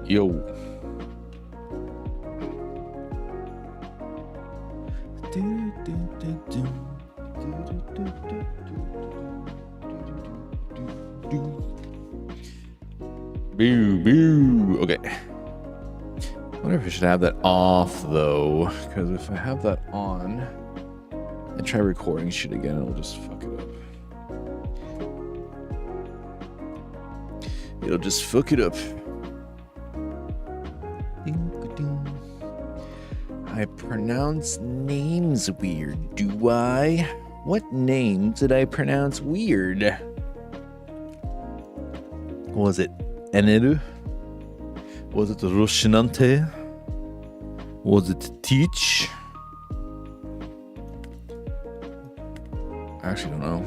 Yo. Boo, boo. Okay. I wonder if I should have that off though, because if I have that on and try recording shit again, it'll just fuck it up. It'll just fuck it up. I pronounce names weird, do I? What name did I pronounce weird? Was it Enel? Was it Roshinante? Was it Teach? I actually don't know.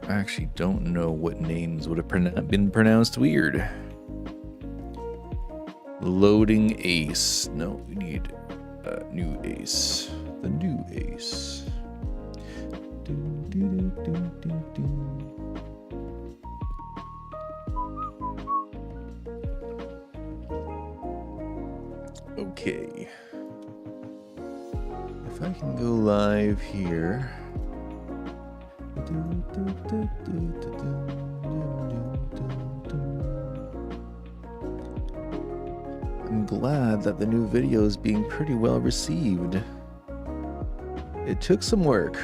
I actually don't know what names would have been pronounced weird. Loading ace. No, we need a new ace. The new ace. Okay. If I can go live here. I'm glad that the new video is being pretty well received. It took some work.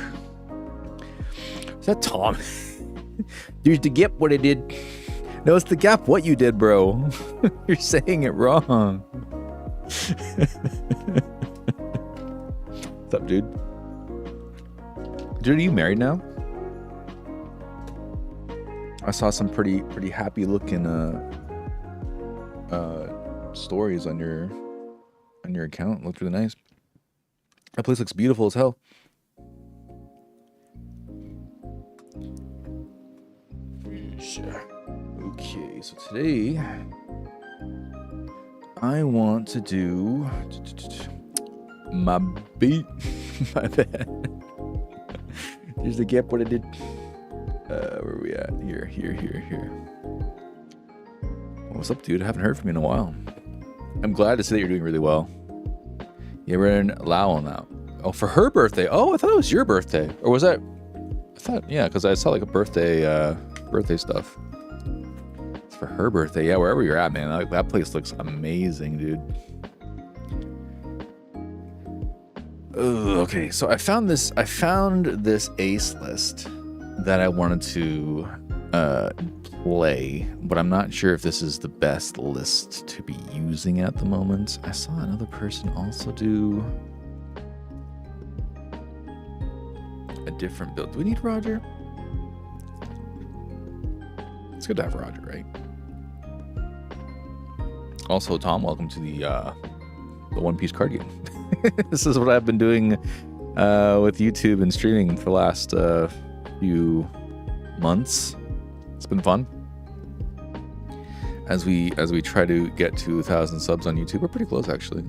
Is that Tom? There's the gap what I did. No, it's the gap what you did, bro. You're saying it wrong. What's up, dude? Dude, are you married now? I saw some pretty happy looking stories on your account. It looked really nice. That place looks beautiful as hell. Okay, so today I want to do my beat. My bad. Here's the gap what I did. Where are we at? Here. What's up, dude? I haven't heard from you in a while. I'm glad to see that you're doing really well. Yeah, we're in Lowell now. Oh, for her birthday. Oh, I thought it was your birthday. Or was that? I thought, yeah, because I saw like a birthday stuff. It's for her birthday. Yeah, wherever you're at, man. That place looks amazing, dude. Okay, so I found this ace list that I wanted to play, but I'm not sure if this is the best list to be using at the moment. I saw another person also do a different build. Do we need Roger? It's good to have Roger, right? Also, Tom, welcome to the One Piece card game. This is what I've been doing with YouTube and streaming for the last few months. It's been fun. As we try to get to 1,000 subs on YouTube. We're pretty close, actually.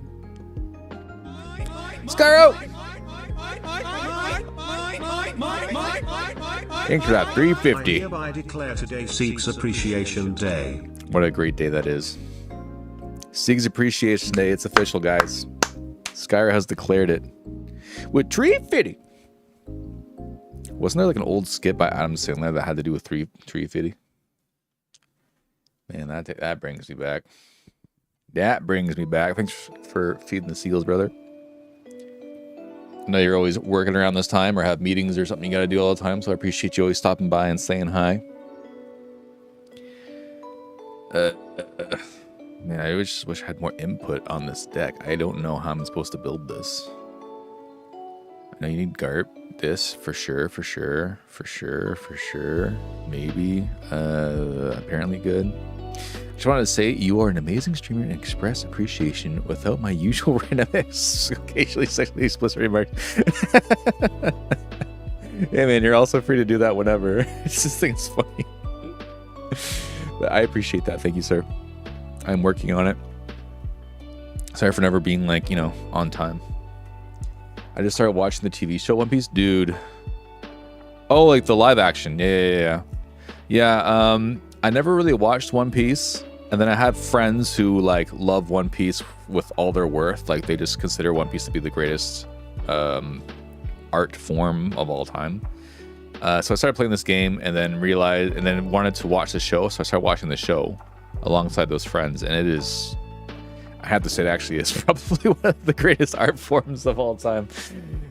Skyro! Thanks for that 350. I hereby declare today Seeks Appreciation Day. What a great day that is. Seeks Appreciation Day. It's official, guys. Skyra has declared it with 350. Wasn't there like an old skit by Adam Sandler that had to do with 350? Man, that brings me back. That brings me back. Thanks for feeding the seals, brother. I know you're always working around this time or have meetings or something you got to do all the time, so I appreciate you always stopping by and saying hi. Man, I just wish I had more input on this deck. I don't know how I'm supposed to build this. I know you need Garp. This for sure. Maybe. Apparently good. Just wanted to say you are an amazing streamer and express appreciation without my usual random occasionally sexually explicit remarks. Hey man, you're also free to do that whenever. I just think it's funny. But I appreciate that. Thank you, sir. I'm working on it. Sorry for never being like, on time. I just started watching the TV show One Piece. Dude. Oh, like the live action. Yeah. I never really watched One Piece. And then I have friends who like love One Piece with all their worth. Like they just consider One Piece to be the greatest art form of all time. So I started playing this game and then realized, and then wanted to watch the show. So I started watching the show alongside those friends, and it is, I have to say, it actually is probably one of the greatest art forms of all time.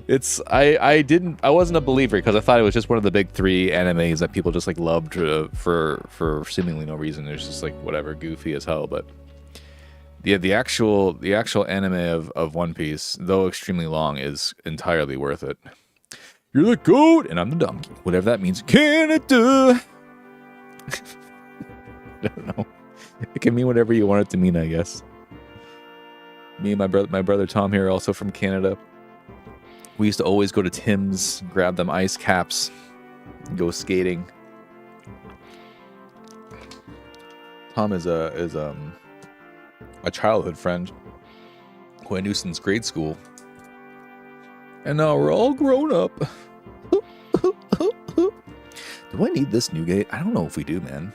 It's I wasn't a believer because I thought it was just one of the big three animes that people just like loved for seemingly no reason. It's just like whatever, goofy as hell. But the actual anime of One Piece, though extremely long, is entirely worth it. You're the goat and I'm the donkey, whatever that means. Canada. I don't know. It can mean whatever you want it to mean, I guess. Me and my brother Tom here, also from Canada. We used to always go to Tim's, grab them ice caps, and go skating. Tom is a childhood friend who I knew since grade school, and now we're all grown up. Do I need this Newgate? I don't know if we do, man.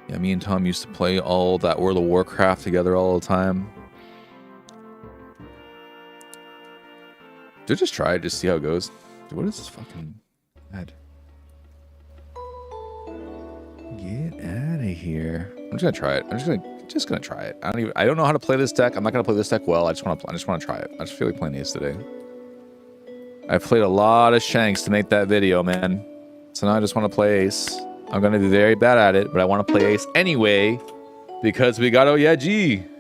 Yeah, me and Tom used to play all that World of Warcraft together all the time. Just try it, just see how it goes. Dude, what is this fucking ad? Get out of here! I'm just gonna try it. I'm just gonna try it. I don't know how to play this deck. I'm not gonna play this deck well. I just want to try it. I just feel like playing these today. I've played a lot of Shanks to make that video, man. So now I just want to play Ace. I'm gonna be very bad at it, but I want to play Ace anyway because we got Oyaji.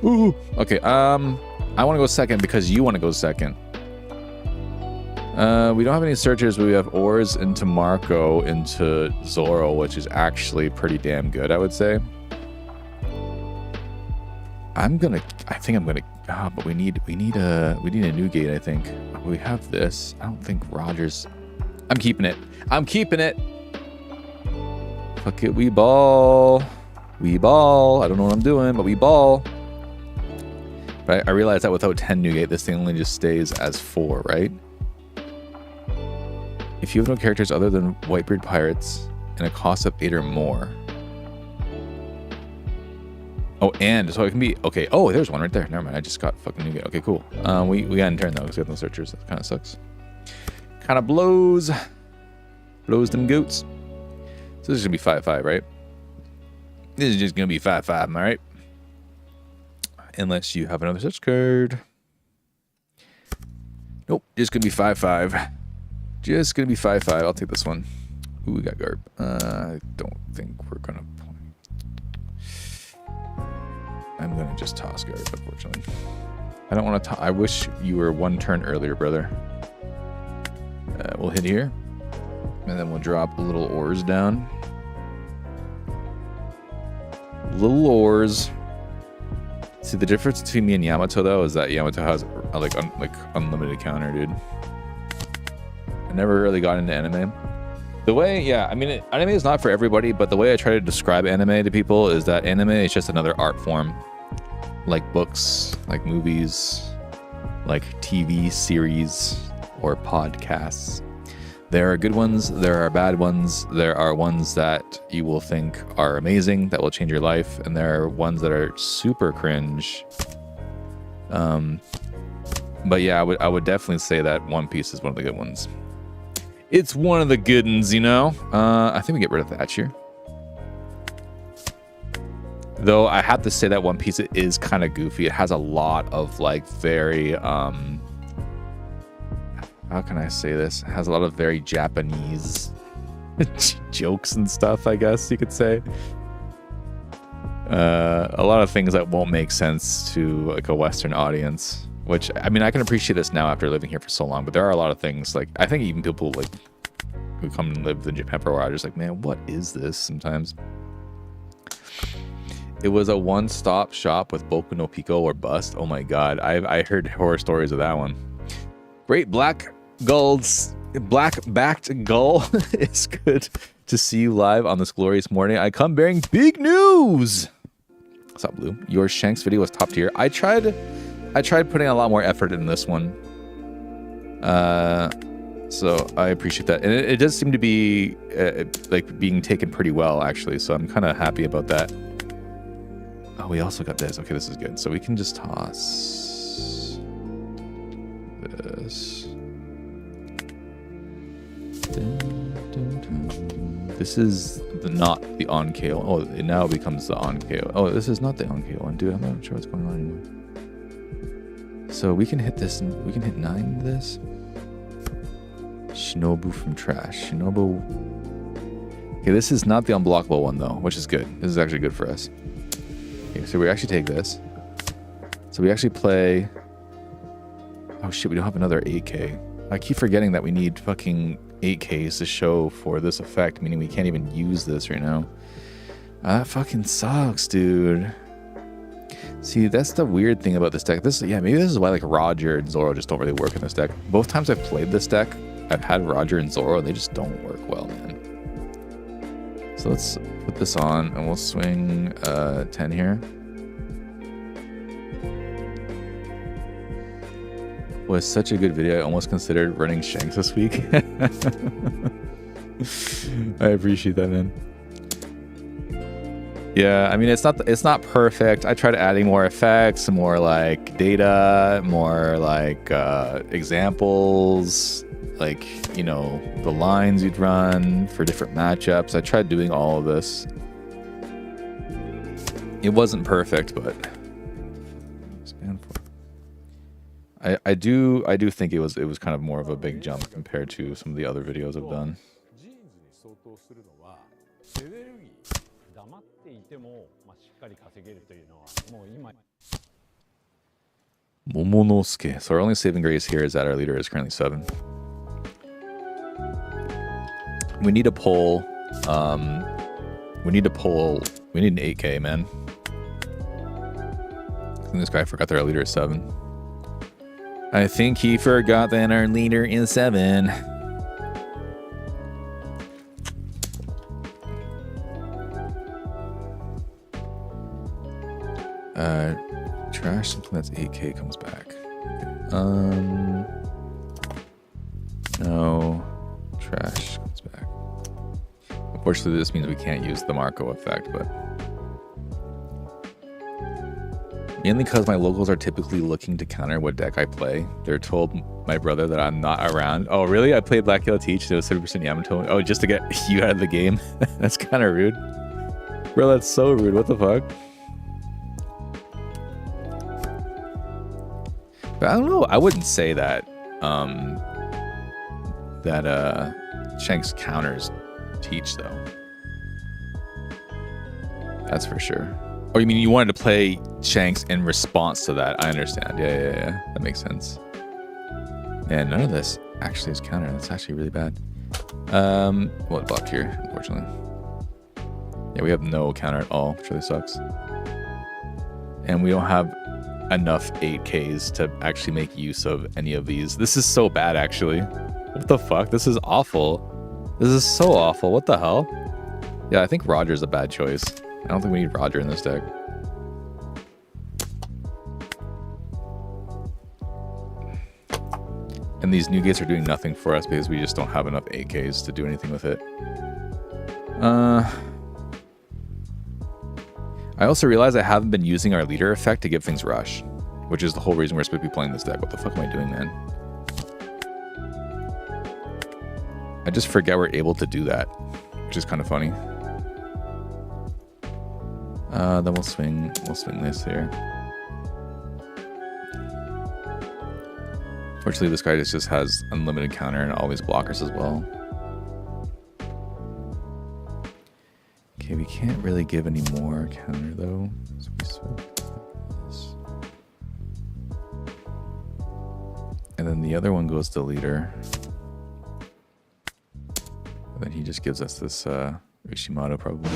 Ooh, okay. I want to go second because you want to go second. We don't have any searchers, but we have ores into Marco, into Zoro, which is actually pretty damn good, I would say. I think I'm gonna. But we need a Newgate. I think we have this. I don't think Rogers. I'm keeping it. I'm keeping it. Fuck it, we ball. We ball. I don't know what I'm doing, but we ball. But I realize that without 10 Newgate, this thing only just stays as 4, right? If you have no characters other than Whitebeard Pirates and a cost of 8 or more. Oh, and so it can be okay. Oh, there's one right there. Never mind. I just got fucking Newgate. Okay, cool. We got in turn though because we have no searchers. That kind of sucks. Kind of blows them goats. So this is gonna be 5-5, right? This is just gonna be 5-5. Am I right? Unless you have another search card. Nope. Just gonna be 5-5. Just gonna be 5-5. I'll take this one. Ooh, we got Garb. I don't think we're gonna. I'm gonna just toss Garb, unfortunately. I don't want to. I wish you were one turn earlier, brother. We'll hit here, and then we'll drop little ores down. Little ores. See, the difference between me and Yamato though is that Yamato has like unlimited counter, dude. I never really got into anime. The way, yeah, I mean, anime is not for everybody, but the way I try to describe anime to people is that anime is just another art form. Like books, like movies, like TV series, or podcasts. There are good ones, there are bad ones, there are ones that you will think are amazing, that will change your life, and there are ones that are super cringe. But yeah, I would definitely say that One Piece is one of the good ones. It's one of the good ones, you know? I think we get rid of Thatcher. Though I have to say that One Piece is kind of goofy. It has a lot of like very, how can I say this? It has a lot of very Japanese jokes and stuff, I guess you could say. A lot of things that won't make sense to like a Western audience. Which, I mean, I can appreciate this now after living here for so long, but there are a lot of things, like, I think even people, like, who come and live in Japan for a while are just like, man, what is this sometimes? It was a one-stop shop with Boku no Pico or bust. Oh my god, I heard horror stories of that one. Great black-backed gull. It's good to see you live on this glorious morning. I come bearing big news! What's up, Blue? Your Shanks video was top tier. I tried putting a lot more effort in this one. So I appreciate that. And it does seem to be like being taken pretty well, actually. So I'm kind of happy about that. Oh, we also got this. Okay, this is good. So we can just toss this. This is not the on KO. Oh, it now becomes the on KO. Oh, this is not the on KO one, dude. I'm not sure what's going on anymore. So we can hit this. We can hit 9 with this. Shinobu from Trash. Shinobu. Okay, this is not the unblockable one though, which is good. This is actually good for us. Okay, so we actually take this. So we actually play. Oh shit, we don't have another 8K. I keep forgetting that we need fucking 8Ks to show for this effect, meaning we can't even use this right now. That fucking sucks, dude. See, that's the weird thing about this deck. Maybe this is why like Roger and Zoro just don't really work in this deck. Both times I've played this deck, I've had Roger and Zoro, and they just don't work well, man. So let's put this on, and we'll swing 10 here. Was such a good video. I almost considered running Shanks this week. I appreciate that, man. Yeah, I mean it's not perfect. I tried adding more effects, more like data, more like examples, like, you know, the lines you'd run for different matchups. I tried doing all of this. It wasn't perfect, but I do think it was kind of more of a big jump compared to some of the other videos I've done. Momonosuke. So our only saving grace here is that our leader is currently 7. We need a poll. We need an 8K, man. I think this guy forgot that our leader is 7. I think he forgot that our leader is 7. Trash something that's 8K comes back. No. Trash comes back. Unfortunately, this means we can't use the Marco effect, but mainly because my locals are typically looking to counter what deck I play. They're told my brother that I'm not around. Oh, really? I played Black Hill Teach. It was 30% Yamato. Oh, just to get you out of the game? That's kind of rude. Bro, that's so rude. What the fuck? But I don't know. I wouldn't say that Shanks counters Teach, though. That's for sure. Oh, you mean you wanted to play Shanks in response to that? I understand. Yeah. That makes sense. Man, none of this actually is counter. That's actually really bad. Well, it blocked here, unfortunately. Yeah, we have no counter at all, which really sucks. And we don't have enough 8Ks to actually make use of any of these. This is so bad, actually. What the fuck? This is awful. This is so awful. What the hell? Yeah, I think Roger's a bad choice. I don't think we need Roger in this deck. And these new gates are doing nothing for us because we just don't have enough 8Ks to do anything with it. I also realize I haven't been using our leader effect to give things rush, which is the whole reason we're supposed to be playing this deck. What the fuck am I doing, man? I just forget we're able to do that, which is kind of funny. Then we'll swing this here. Fortunately, this guy just has unlimited counter and all these blockers as well. Okay, we can't really give any more counter though. So we switch this. And then the other one goes to leader. And then he just gives us this Ushimoto probably.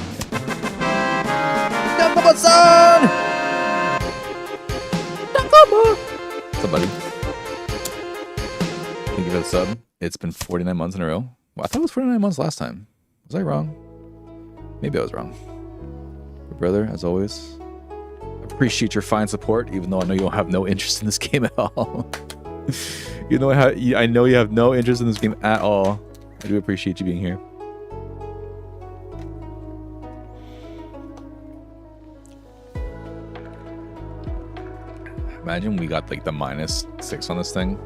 Nakama-san! Nakama! What's up, buddy? Thank you for the sub. It's been 49 months in a row. Well, I thought it was 49 months last time. Was I wrong? Maybe I was wrong. Your brother, as always. Appreciate your fine support, even though I know you don't have no interest in this game at all. You know how I know you have no interest in this game at all. I do appreciate you being here. Imagine we got like the -6 on this thing.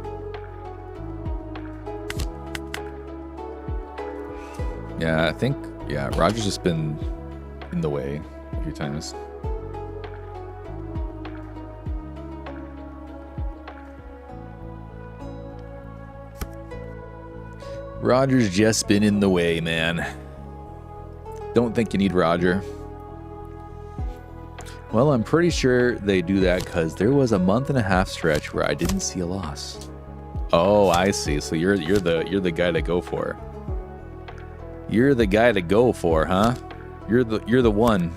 Yeah, I think, yeah, Roger's just been in the way a few times. Roger's just been in the way, man. Don't think you need Roger. Well, I'm pretty sure they do that because there was a month-and-a-half stretch where I didn't see a loss. Oh, I see. So you're the guy to go for. You're the guy to go for, huh? You're the one.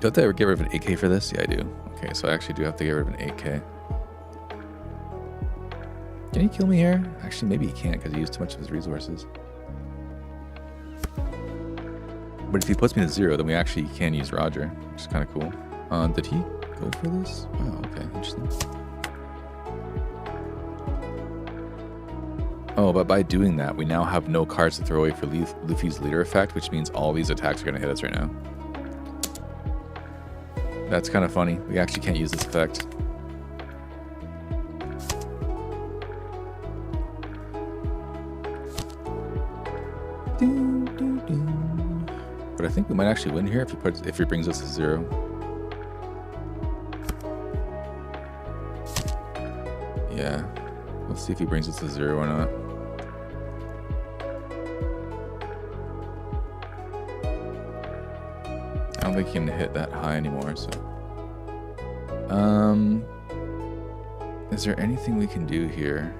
Don't they ever get rid of an 8K for this? Yeah, I do. Okay, so I actually do have to get rid of an 8K. Can he kill me here? Actually, maybe he can't because he used too much of his resources. But if he puts me to 0, then we actually can use Roger, which is kind of cool. Did he go for this? Oh, okay, interesting. Oh, but by doing that, we now have no cards to throw away for Luffy's leader effect, which means all these attacks are going to hit us right now. That's kind of funny. We actually can't use this effect. But I think we might actually win here if he brings us to 0. Yeah. Let's see if he brings us to 0 or not. I don't think he can hit that high anymore, so. Is there anything we can do here?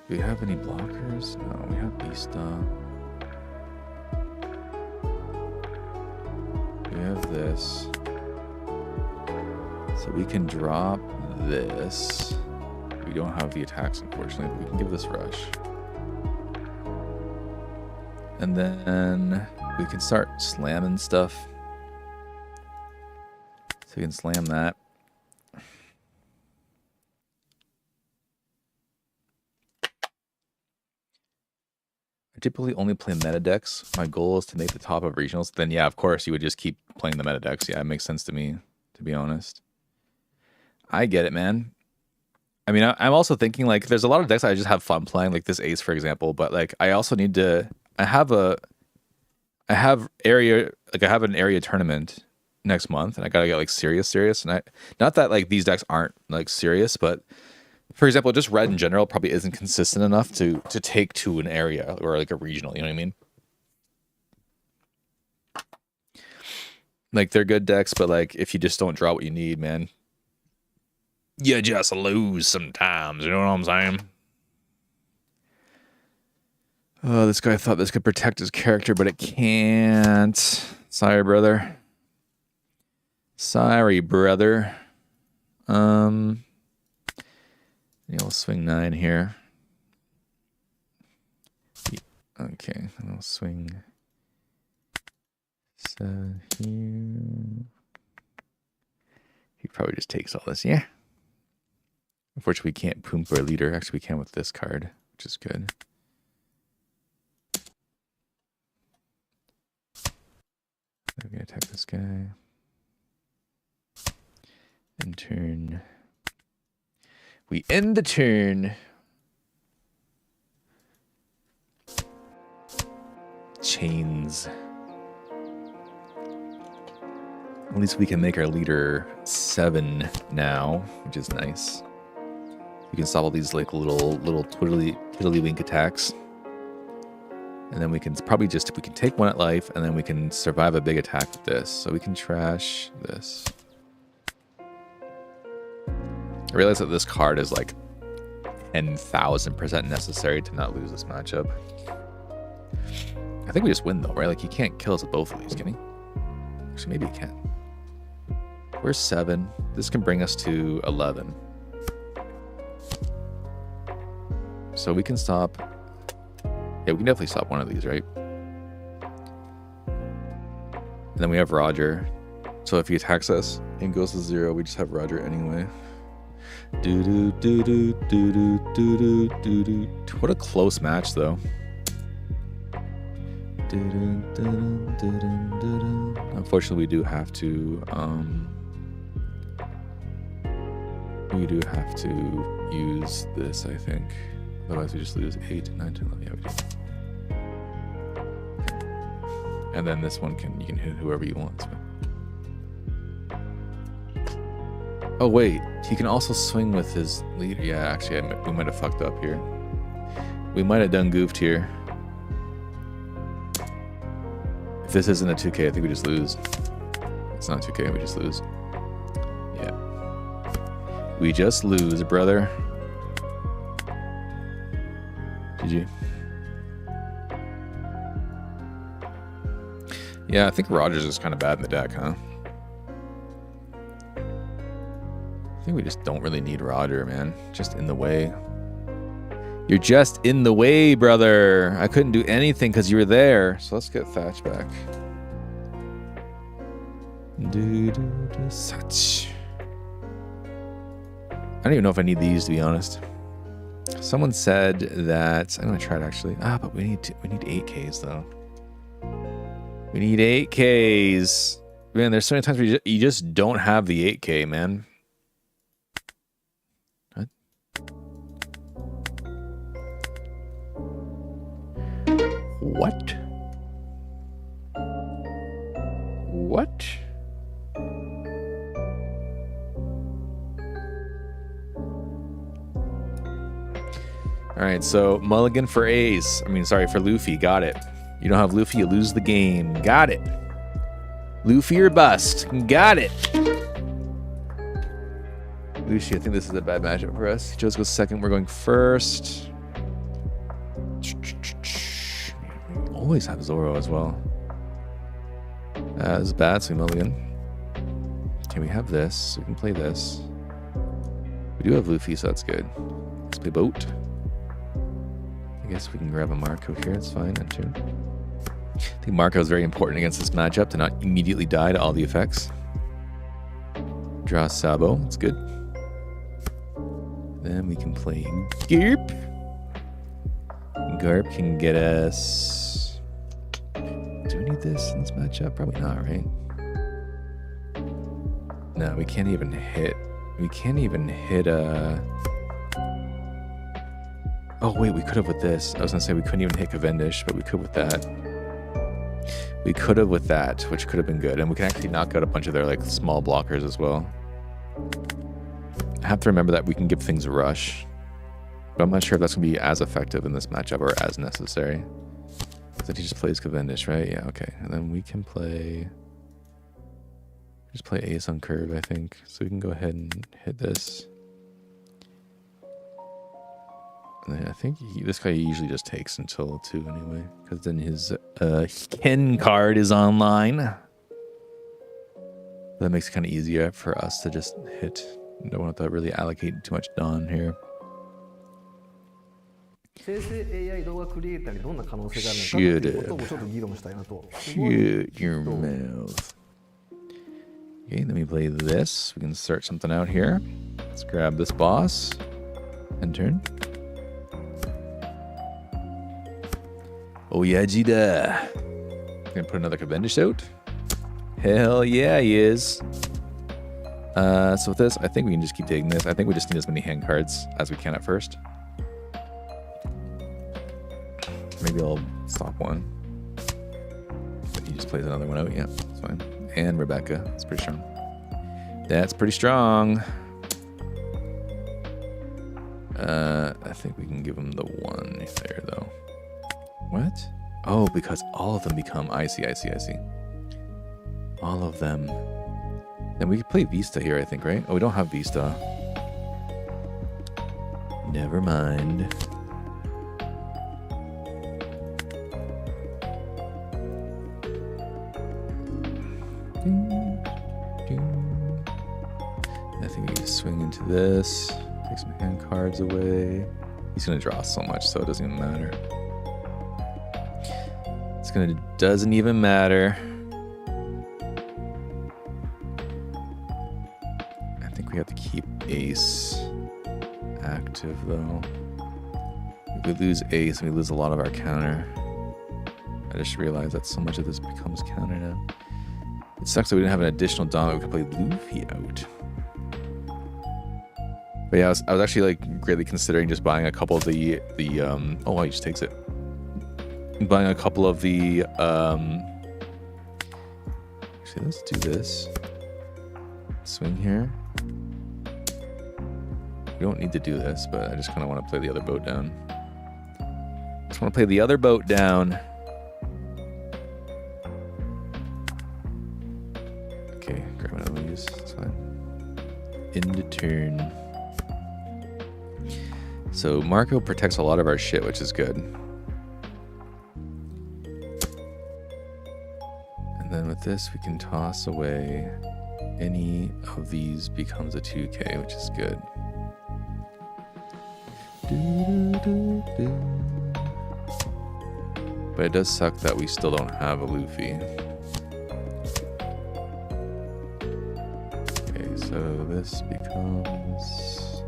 Do we have any blockers? No, we have Beasta. We have this. So we can drop this. We don't have the attacks, unfortunately, but we can give this rush. And then we can start slamming stuff. So we can slam that. I typically only play meta decks. My goal is to make the top of regionals. Then yeah, of course, you would just keep playing the meta decks. Yeah, it makes sense to me, to be honest. I get it, man. I mean, I'm also thinking, like, there's a lot of decks I just have fun playing, like this Ace, for example, but, like, I also need to... I have an area tournament next month, and I gotta get, like, serious. And not that, like, these decks aren't, like, serious, but, for example, just red in general probably isn't consistent enough to take to an area or, like, a regional, you know what I mean? Like, they're good decks, but, like, if you just don't draw what you need, man, you just lose sometimes, you know what I'm saying? Oh, this guy thought this could protect his character, but it can't. Sorry, brother. Sorry, brother. Yeah, we'll swing 9 here. Okay, and we'll swing 7 here. He probably just takes all this, yeah. Unfortunately, we can't Poompa leader. Actually, we can with this card, which is good. We're going to attack this guy. End turn. We end the turn. Chains. At least we can make our leader 7 now, which is nice. We can stop all these like little tiddlywink attacks. And then we can probably just, if we can take 1 at life, and then we can survive a big attack with this. So we can trash this. I realize that this card is like 10,000% necessary to not lose this matchup. I think we just win though, right? Like he can't kill us with both of these, can he? Actually, maybe he can. We're 7. This can bring us to 11. So we can stop. Yeah, we can definitely stop one of these, right? then we have Roger. So if he attacks us and goes to 0, we just have Roger anyway. What a close match, though. Unfortunately, we do have to use this, I think. Otherwise, we just lose 8, 9, 10, 11. Yeah, we do. And then this one you can hit whoever you want. So. Oh wait, he can also swing with his leader. Yeah, actually, we might have fucked up here. We might have done goofed here. If this isn't a 2K, I think we just lose. It's not 2K, we just lose. Yeah. We just lose, brother. GG. Yeah, I think Rogers is kind of bad in the deck, huh? I think we just don't really need Roger, man. Just in the way. You're just in the way, brother. I couldn't do anything because you were there. So let's get Thatch back. Such. I don't even know if I need these, to be honest. Someone said that I'm gonna try it actually. But we need 8Ks though. We need 8Ks. Man, there's so many times where you just don't have the 8K, man. What? What? All right, so mulligan for Ace. For Luffy. Got it. You don't have Luffy, you lose the game. Got it. Luffy or bust. Got it. Lucy, I think this is a bad matchup for us. Joe's goes second. We're going first. Always have Zoro as well. This is bad, so we mulligan. Okay, we have this, so we can play this. We do have Luffy, so that's good. Let's play boat. I guess we can grab a Marco here, it's fine, enter. I think Marco is very important against this matchup to not immediately die to all the effects. Draw Sabo, that's good. Then we can play Garp. Garp can get us... Do we need this in this matchup? Probably not, right? No, we can't even hit. We can't even hit a... Oh, wait, we could have with this. I was going to say we couldn't even hit Cavendish, but we could with that. We could have with that, which could have been good. And we can actually knock out a bunch of their like small blockers as well. I have to remember that we can give things a rush. But I'm not sure if that's going to be as effective in this matchup or as necessary. So he just plays Cavendish, right? Yeah, okay. And then we can play... Just play Ace on curve, I think. So we can go ahead and hit this. And then I think this guy usually just takes until 2 anyway. Because then his Ken card is online. That makes it kind of easier for us to just hit. Don't want to really allocate too much Dawn here. Shoot your mouth. Okay, then we play this. We can start something out here. Let's grab this boss. End turn. Oh yeah, Jida. Gonna put another Cavendish out. Hell yeah, he is. So with this, I think we can just keep taking this. I think we just need as many hand cards as we can at first. Maybe I'll stop one. But he just plays another one out. Yeah, that's fine. And Rebecca. That's pretty strong. That's pretty strong. I think we can give him the 1 there, though. What? Oh, because all of them become... I see. All of them. Then we could play Vista here, I think, right? Oh, we don't have Vista. Never mind. I think we can swing into this. Take some hand cards away. He's going to draw so much, so it doesn't even matter. Doesn't even matter. we have to keep Ace active though. If we lose Ace, we lose a lot of our counter. I just realized that so much of this becomes counter now. It sucks that we didn't have an additional dominant we could play Luffy out. But yeah, I was actually like greatly considering just buying a couple of the oh, he just takes it. Buying a couple of the actually, let's do this. Swing here. We don't need to do this, but I just kind of want to play the other boat down. Just want to play the other boat down. Okay, grab another one of these. It's fine. End of turn. So Marco protects a lot of our shit, which is good. And then with this, we can toss away any of these becomes a 2K, which is good. But it does suck that we still don't have a Luffy. Okay, so this becomes...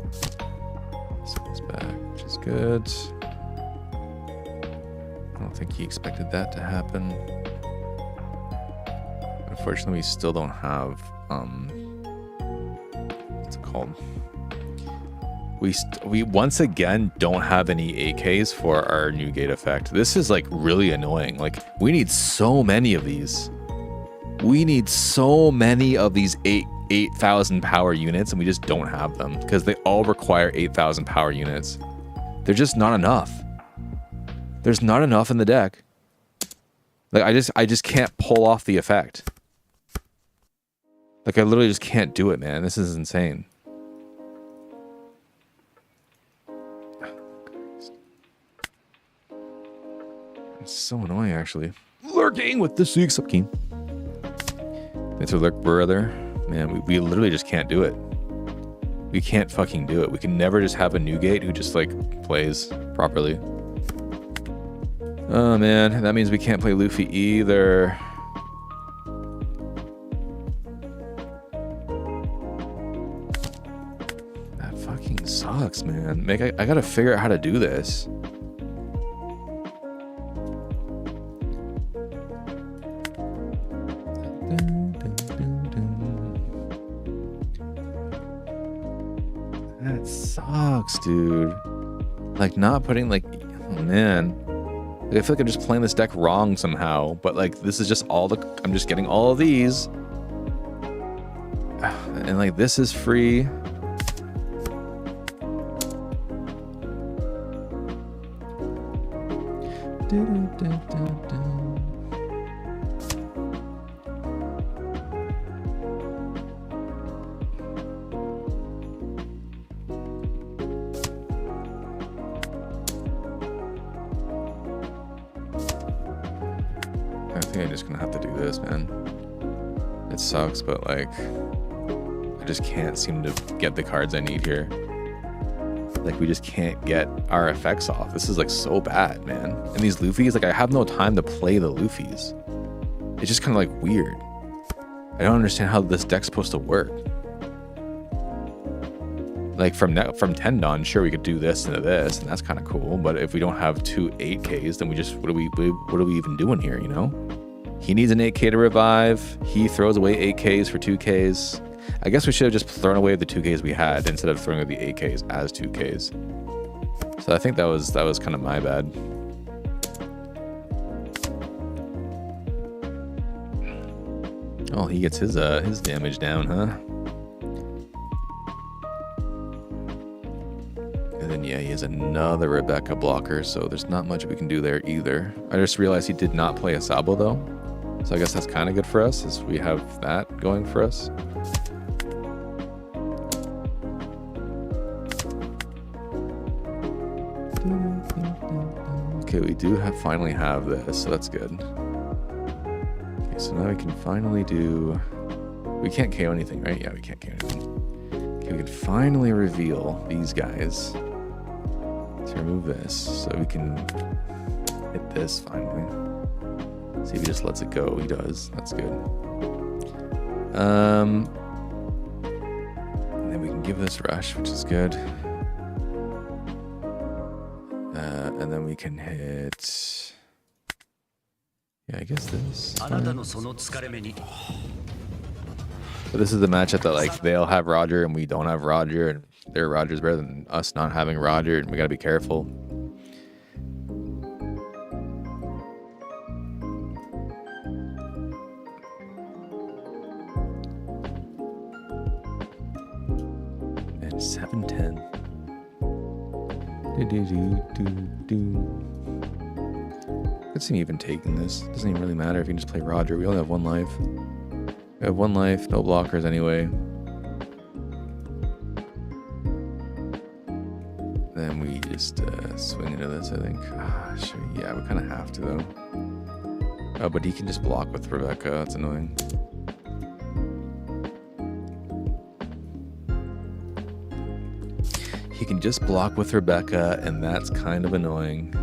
This comes back, which is good. I don't think he expected that to happen. Unfortunately, we still don't have... what's it called? We once again don't have any AKs for our new gate effect. This is like really annoying. Like we need so many of these. We need so many of these 8,000 power units, and we just don't have them because they all require 8,000 power units. They're just not enough. There's not enough in the deck. Like I just can't pull off the effect. Like I literally just can't do it, man. This is insane. It's so annoying, actually. Lurking with the Seek Subkeen. Thanks for lurk, brother. Man, we literally just can't do it. We can't fucking do it. We can never just have a new gate who just like plays properly. Oh man, that means we can't play Luffy either. That fucking sucks, man. I gotta figure out how to do this. That sucks, dude. Like not putting like, oh man. Like, I feel like I'm just playing this deck wrong somehow, but like this is just all the, I'm just getting all of these. And like this is free. I think I'm just gonna have to do this, man. It sucks, but like I just can't seem to get the cards I need here. Like we just can't get our effects off. This is like so bad, man. And these Luffys, like I have no time to play the Luffys. It's just kind of like weird. I don't understand how this deck's supposed to work. Like from Tendon, sure we could do this into this, and that's kind of cool. But if we don't have two 8Ks, then we just what are we even doing here? You know, he needs an 8K to revive. He throws away 8Ks for 2Ks. I guess we should have just thrown away the 2Ks we had instead of throwing away the 8Ks as 2Ks. So I think that was kind of my bad. Oh, he gets his damage down, huh? And then yeah, he has another Rebecca blocker, so there's not much we can do there either. I just realized he did not play a Sabo though, so I guess that's kind of good for us, as we have that going for us. Okay, we do finally have this, so that's good. Okay, so now we can finally do... We can't KO anything, right? Yeah, we can't KO anything. Okay, we can finally reveal these guys. Let's remove this, so we can hit this finally. See if he just lets it go. He does. That's good. And then give this rush, which is good. And then we can hit... Yeah, I guess this. But this is the matchup that, like, they'll have Roger and we don't have Roger, and their Roger's better than us not having Roger, and we gotta be careful. And 710. I could see me even taking this. Doesn't even really matter if you can just play Roger. We only have 1 life. We have 1 life, no blockers anyway. Then we just swing into this, I think. Yeah, we kind of have to, though. Oh, but he can just block with Rebecca. That's annoying. He can just block with Rebecca, and that's kind of annoying.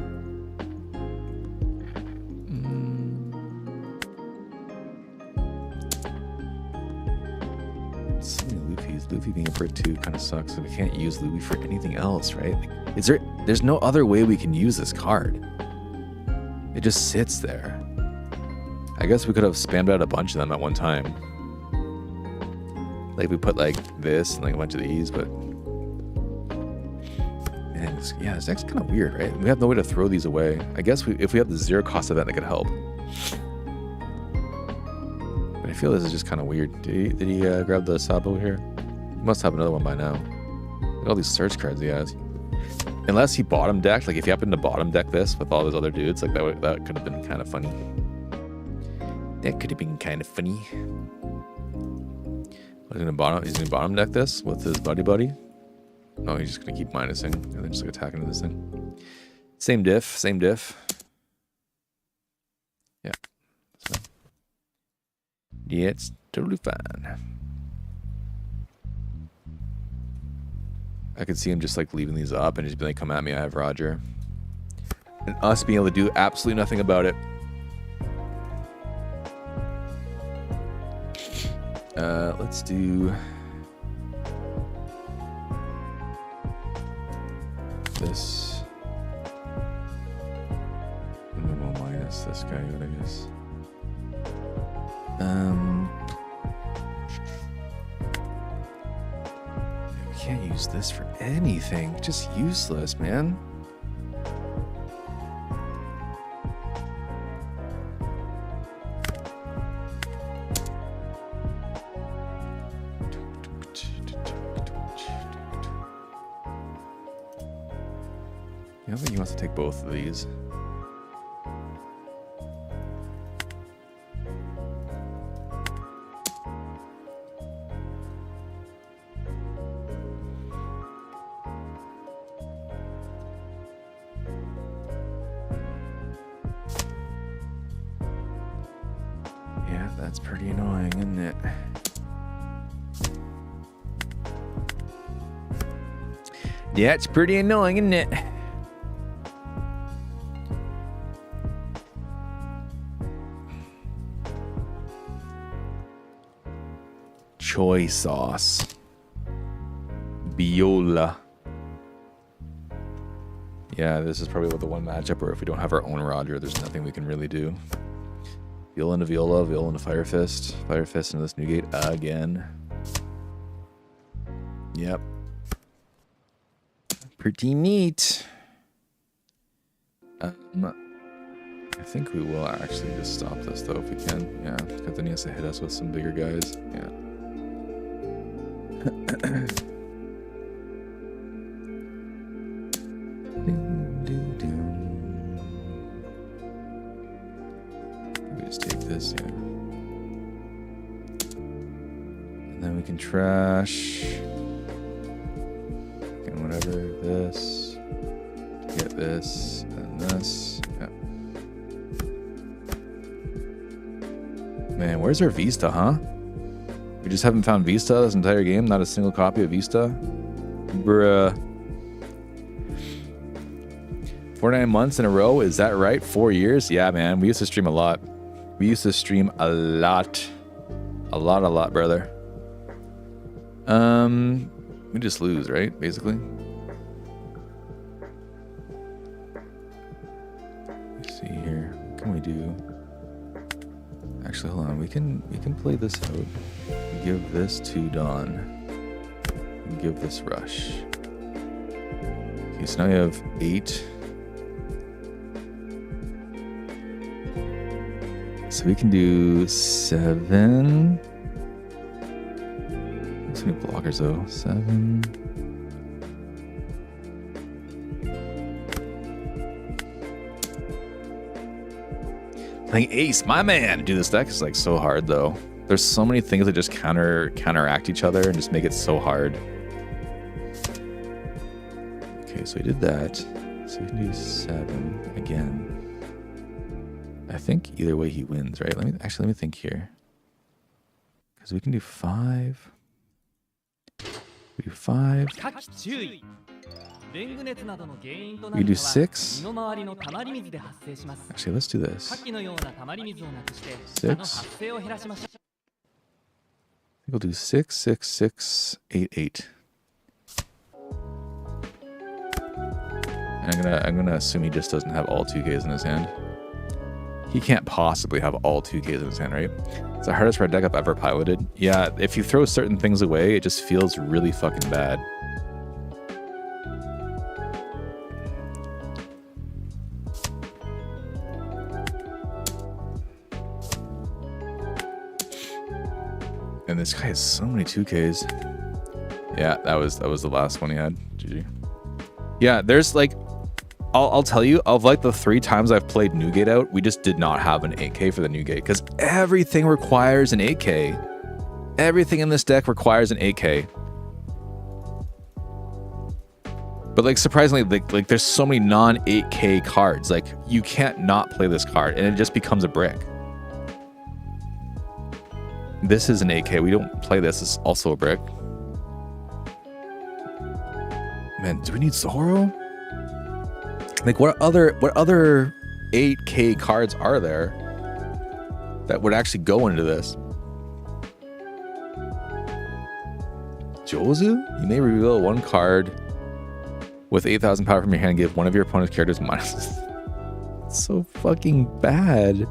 Luffy being a brick 2 kind of sucks, so we can't use Luffy for anything else, right? Like, there's no other way we can use this card. It just sits there. I guess we could have spammed out a bunch of them at one time. Like, we put like this and like a bunch of these, but man, yeah, this deck's kind of weird, right? We have no way to throw these away. I guess if we have the 0 cost event, that could help. But I feel this is just kind of weird. Did he grab the Sabo here? He must have another one by now. Look at all these search cards he has. Unless he bottom decked, like if he happened to bottom deck this with all those other dudes, like that could have been kind of funny. That could have been kind of funny. He's gonna bottom deck this with his buddy. No, he's just gonna keep minusing and then just like attacking this thing. Same diff. Yeah. Yeah, it's totally fine. I could see him just like leaving these up and just be like, come at me, I have Roger. And us being able to do absolutely nothing about it. Let's do this. And then we'll minus this guy, I guess. We can't use this for anything. Just useless, man. I don't think he wants to take both of these. Yeah, that's pretty annoying, isn't it? Yeah, it's pretty annoying, isn't it? Choy sauce. Biola. Yeah, this is probably the one matchup where if we don't have our own Roger, there's nothing we can really do. Viola into Viola, Viola into Fire Fist. Fire Fist into this Newgate again. Yep. Pretty neat. I think we will actually just stop this though if we can. Yeah, because then he has to hit us with some bigger guys. Yeah. We just take this, yeah. And then we can trash. And whatever, this. Get this, and this. Yeah. Man, where's our Vista, huh? We just haven't found Vista this entire game? Not a single copy of Vista? Bruh. 49 months in a row? Is that right? 4 years? Yeah, man. We used to stream a lot. We used to stream a lot. A lot, brother. We just lose, right? Basically. Let's see here. What can we do? Actually, hold on. We can play this out. Give this to Dawn. And give this Rush. Okay, so now we have 8. So we can do 7. So many blockers though. 7. Playing Ace, my man. Dude, this deck is like so hard though. There's so many things that just counteract each other and just make it so hard. Okay, so we did that. So we can do 7 again. I think either way he wins, right? Let me think here. Because we can do 5. We do 5. We do 6. Actually, let's do this. 6. I think we'll do 6, 6, 6, 8, 8. And I'm gonna assume he just doesn't have all 2Ks in his hand. He can't possibly have all 2Ks in his hand, right? It's the hardest red deck I've ever piloted. Yeah, if you throw certain things away, it just feels really fucking bad. And this guy has so many 2Ks. Yeah, that was the last one he had. GG. Yeah, there's like, I'll tell you, of like the 3 times I've played Newgate out, we just did not have an 8K for the Newgate because everything requires an 8K. Everything in this deck requires an 8K. But like surprisingly, like there's so many non-8K cards. Like you can't not play this card and it just becomes a brick. This is an 8K. We don't play this. It's also a brick. Man, do we need Zoro? Like what other 8K cards are there that would actually go into this? Jozu? You may reveal 1 card with 8,000 power from your hand and give one of your opponent's characters minus. It's so fucking bad.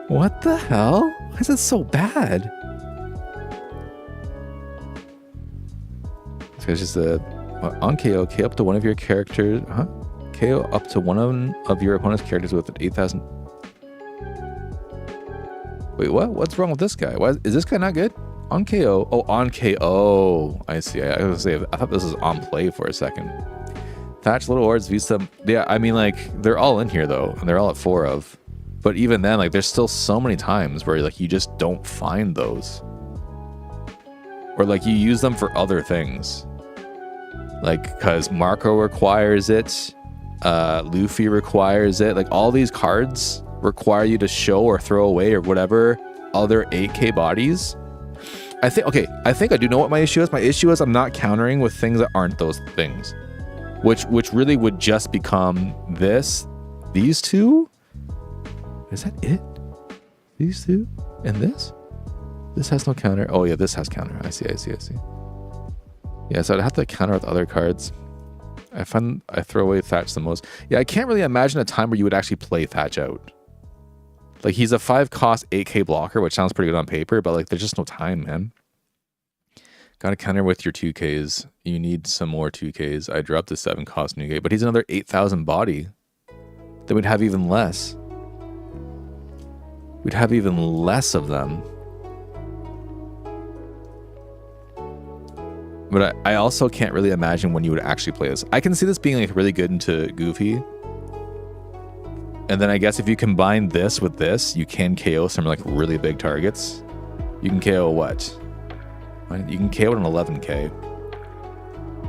What the hell? Why is it so bad? This guy's just on KO, KO up to one of your characters. Huh? KO up to one of your opponent's characters with an 8,000. Wait, what? What's wrong with this guy? Why is this guy not good? On KO. Oh, on KO. I see. I was gonna say, I thought this was on play for a second. Thatch, Little Ords, Vista. Yeah, I mean, like, they're all in here, though, and they're all at 4 of. But even then, like, there's still so many times where, like, you just don't find those. Or, like, you use them for other things. Like, because Marco requires it. Luffy requires it. Like, all these cards require you to show or throw away or whatever other 8K bodies. I think I do know what my issue is. My issue is I'm not countering with things that aren't those things. Which really would just become these 2. Is that it? These 2? And this? This has no counter. Oh yeah, this has counter. I see. Yeah, so I'd have to counter with other cards. I throw away Thatch the most. Yeah, I can't really imagine a time where you would actually play Thatch out. Like, he's a 5 cost 8K blocker, which sounds pretty good on paper, but like, there's just no time, man. Gotta counter with your 2Ks. You need some more 2Ks. I dropped the 7 cost Newgate, but he's another 8,000 body. Then we'd have even less. We'd have even less of them. But I also can't really imagine when you would actually play this. I can see this being like really good into Goofy. And then I guess if you combine this with this, you can KO some like really big targets. You can KO what? You can KO an 11K.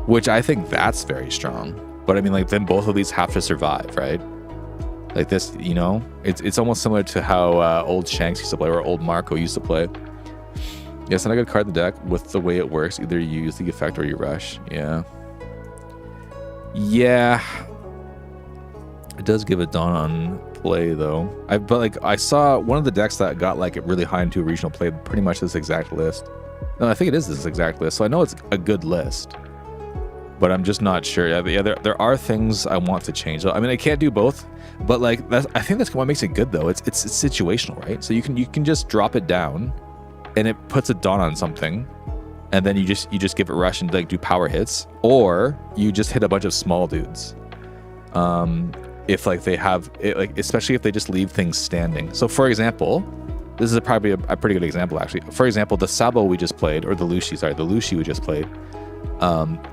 Which I think that's very strong. But I mean, like, then both of these have to survive, right? Like this, you know? It's almost similar to how old Shanks used to play or old Marco used to play. Yeah, it's not a good card in the deck with the way it works. Either you use the effect or you rush. Yeah. Yeah. It does give it Dawn on play, though. But like, I saw one of the decks that got like it really high into regional play pretty much this exact list. No, I think it is this exact list. So I know it's a good list, but I'm just not sure. Yeah, there are things I want to change. I mean, I can't do both, but like I think that's what makes it good though. It's situational, right? So you can just drop it down, and it puts a dawn on something, and then you just give it rush and like do power hits, or you just hit a bunch of small dudes. If like they have it, like especially if they just leave things standing. So for example, this is probably a pretty good example actually. For example, the Sabo we just played, or the Lushi we just played,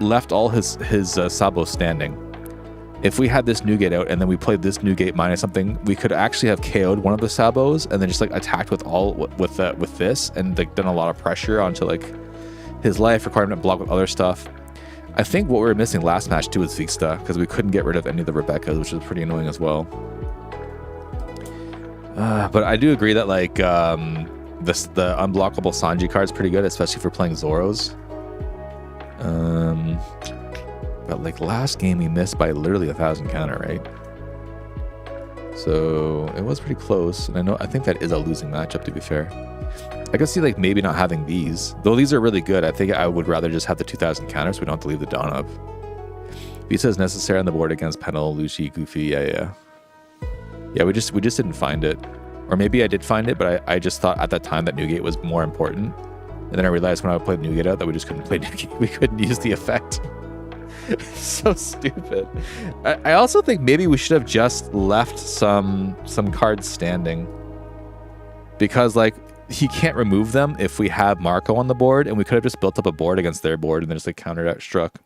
left all his Sabo standing. If we had this Newgate out and then we played this Newgate minus something, we could actually have KO'd one of the Sabos and then just like attacked with this and like done a lot of pressure onto like his life, required him to block with other stuff. I think what we were missing last match too was Vista, because we couldn't get rid of any of the Rebeccas, which was pretty annoying as well. But I do agree that like the unblockable Sanji card is pretty good, especially for playing Zoros. But like last game we missed by literally 1,000 counter, right? So it was pretty close, and I think that is a losing matchup, to be fair. I can see like maybe not having these, though these are really good. I think I would rather just have the 2,000 counter so we don't have to leave the Dawn up. Visa is necessary on the board against Penel, Lushi, Goofy. Yeah, we just didn't find it, or maybe I did find it, but I just thought at that time that Newgate was more important, and then I realized when I played Newgate out that we just couldn't play Newgate. We couldn't use the effect. So stupid. I also think maybe we should have just left some cards standing, because like he can't remove them if we have Marco on the board, and we could have just built up a board against their board and then just like countered out struck.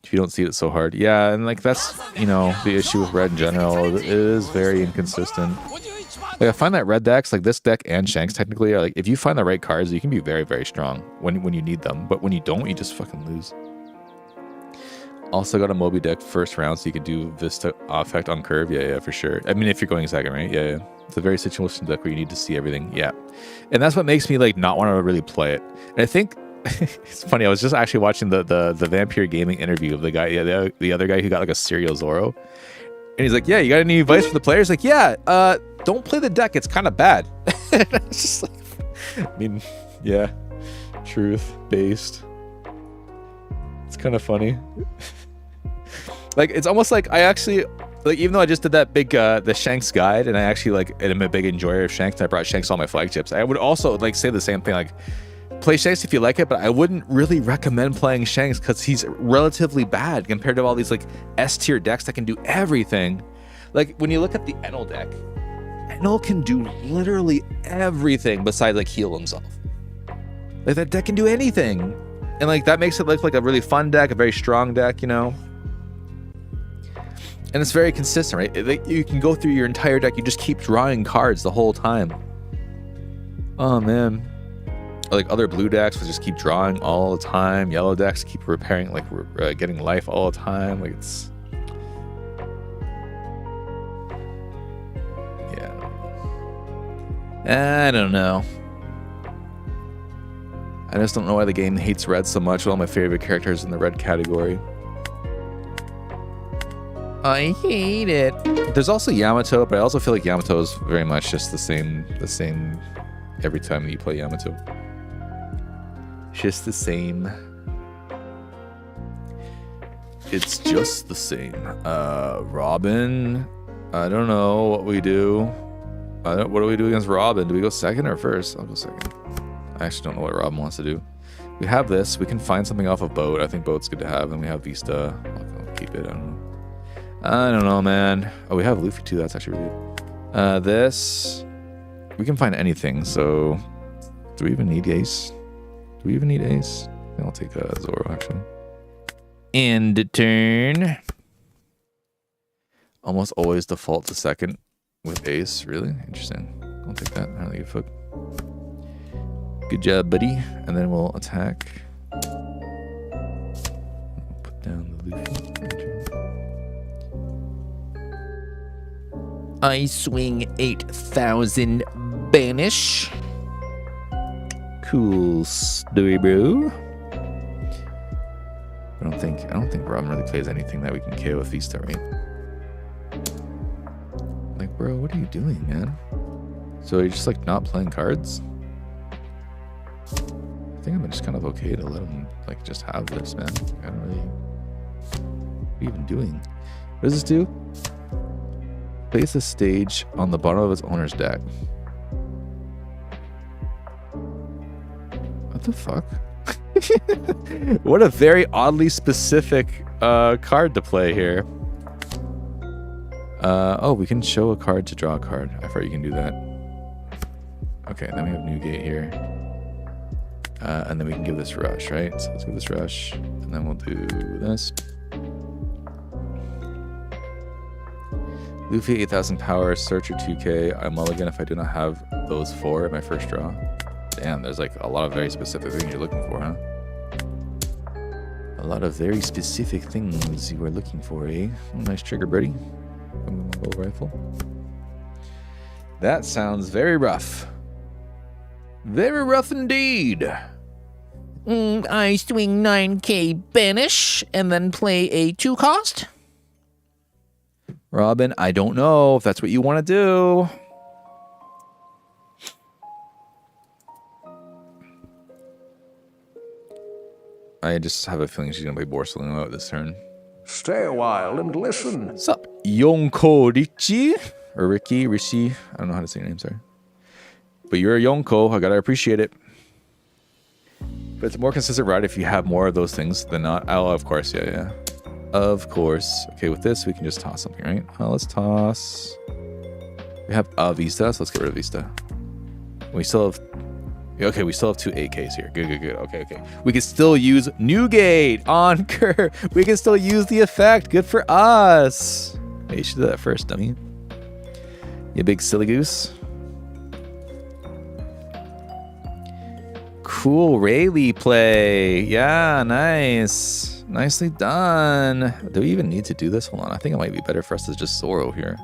If you don't see it so hard. Yeah, and like that's, you know, the issue with red in general. It is very inconsistent. Like I find that red decks, like this deck and Shanks technically, are like, if you find the right cards, you can be very, very strong when you need them. But when you don't, you just fucking lose. Also got a Moby deck first round, so you can do Vista effect on curve. Yeah, for sure. I mean, if you're going second, right? Yeah. It's a very situational deck where you need to see everything. Yeah. And that's what makes me like not want to really play it. And I think it's funny, I was just actually watching the Vampire Gaming interview of the guy, the other guy who got like a serial Zoro. And he's like, yeah, you got any advice for the players? Like, yeah, don't play the deck. It's kind of bad. It's just like, I mean, yeah, truth based. It's kind of funny. Like, it's almost like I actually, like, even though I just did that big, the Shanks guide, and I actually, like, am a big enjoyer of Shanks, and I brought Shanks all my flagships, I would also, like, say the same thing, like, play Shanks if you like it, but I wouldn't really recommend playing Shanks because he's relatively bad compared to all these, like, S-tier decks that can do everything. Like, when you look at the Enel deck, Enel can do literally everything besides, like, heal himself. Like, that deck can do anything. And, like, that makes it look like a really fun deck, a very strong deck, you know? And it's very consistent, right? You can go through your entire deck, you just keep drawing cards the whole time. Oh, man. Like, other blue decks will just keep drawing all the time. Yellow decks keep repairing, like, getting life all the time. Like, it's... yeah. I don't know. I just don't know why the game hates red so much with all my favorite characters in the red category. I hate it. There's also Yamato, but I also feel like Yamato is very much just the same every time that you play Yamato. Just the same. It's just the same. Robin. I don't know what we do. What do we do against Robin? Do we go second or first? I'll go second. I actually don't know what Robin wants to do. We have this. We can find something off of Boat. I think Boat's good to have. And we have Vista. I'll keep it. I don't know, man. Oh, we have Luffy too. That's actually really good. This. We can find anything. So, do we even need Ace? Do we even need Ace? I'll take Zoro, actually. End turn. Almost always default to second with Ace. Really? Interesting. I'll take that. I don't think a fuck. Good job, buddy. And then we'll attack. Put down the Luffy. I swing 8,000 banish. Cool story, bro. I don't think Robin really plays anything that we can KO with Vista, right? Like, bro, what are you doing, man? So you're just like not playing cards? think I'm just kind of okay to let him like just have this, man. I don't really. What are you even doing? What does this do? Place a stage on the bottom of its owner's deck. What the fuck? What a very oddly specific card to play here. Oh, we can show a card to draw a card. I thought you can do that. Okay, then we have Newgate here. And then we can give this rush, right? So let's give this rush. And then we'll do this. Luffy 8,000 power, Searcher 2k. I mulligan if I do not have those 4 at my first draw. Damn, there's like a lot of very specific things you're looking for, huh? A lot of very specific things you are looking for, eh? Oh, nice trigger, birdie. Bow rifle. That sounds very rough. Very rough indeed. I swing 9k banish and then play a 2 cost. Robin, I don't know if that's what you want to do. I just have a feeling she's going to play Borsalino out this turn. Stay a while and listen. What's up, Yonko Richie? Or Rishi? I don't know how to say your name, sorry. But you're a Yonko, I gotta appreciate it. But it's a more consistent ride if you have more of those things than not. Oh, of course, yeah. Of course. Okay, with this, we can just toss something, right? Let's toss... We have a Vista, so let's get rid of Vista. We still have... Okay, we still have 2 AKs here. Good. Okay. We can still use Newgate on Kerr. We can still use the effect. Good for us. Hey, you should do that first, dummy. You big silly goose. Cool Rayleigh play. Yeah, nice. Nicely done. Do we even need to do this? Hold on. I think it might be better for us to just Zoro here.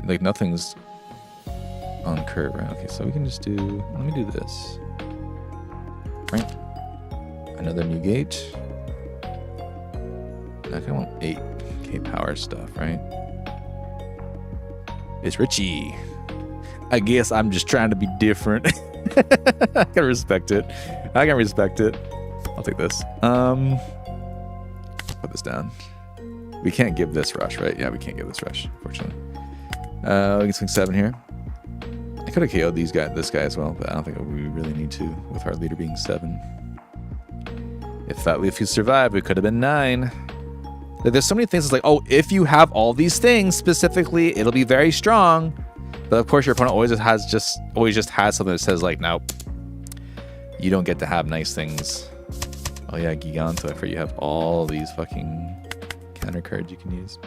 Like nothing's on Kurt, right? Okay, so we can just do, let me do this. Right? Another Newgate. I kind of want 8k power stuff, right? It's Richie. I guess I'm just trying to be different. I can respect it. I'll take this. Put this down. We can't give this rush, right? Yeah, we can't give this rush, unfortunately. We can swing 7 here. I could have KO'd this guy as well, but I don't think we really need to with our leader being 7. If you survived, we could have been 9. There's so many things. It's like, oh, if you have all these things specifically, it'll be very strong. But of course, your opponent always just has something that says like, nope, you don't get to have nice things. Oh yeah, Giganto. I forget you have all these fucking counter cards you can use.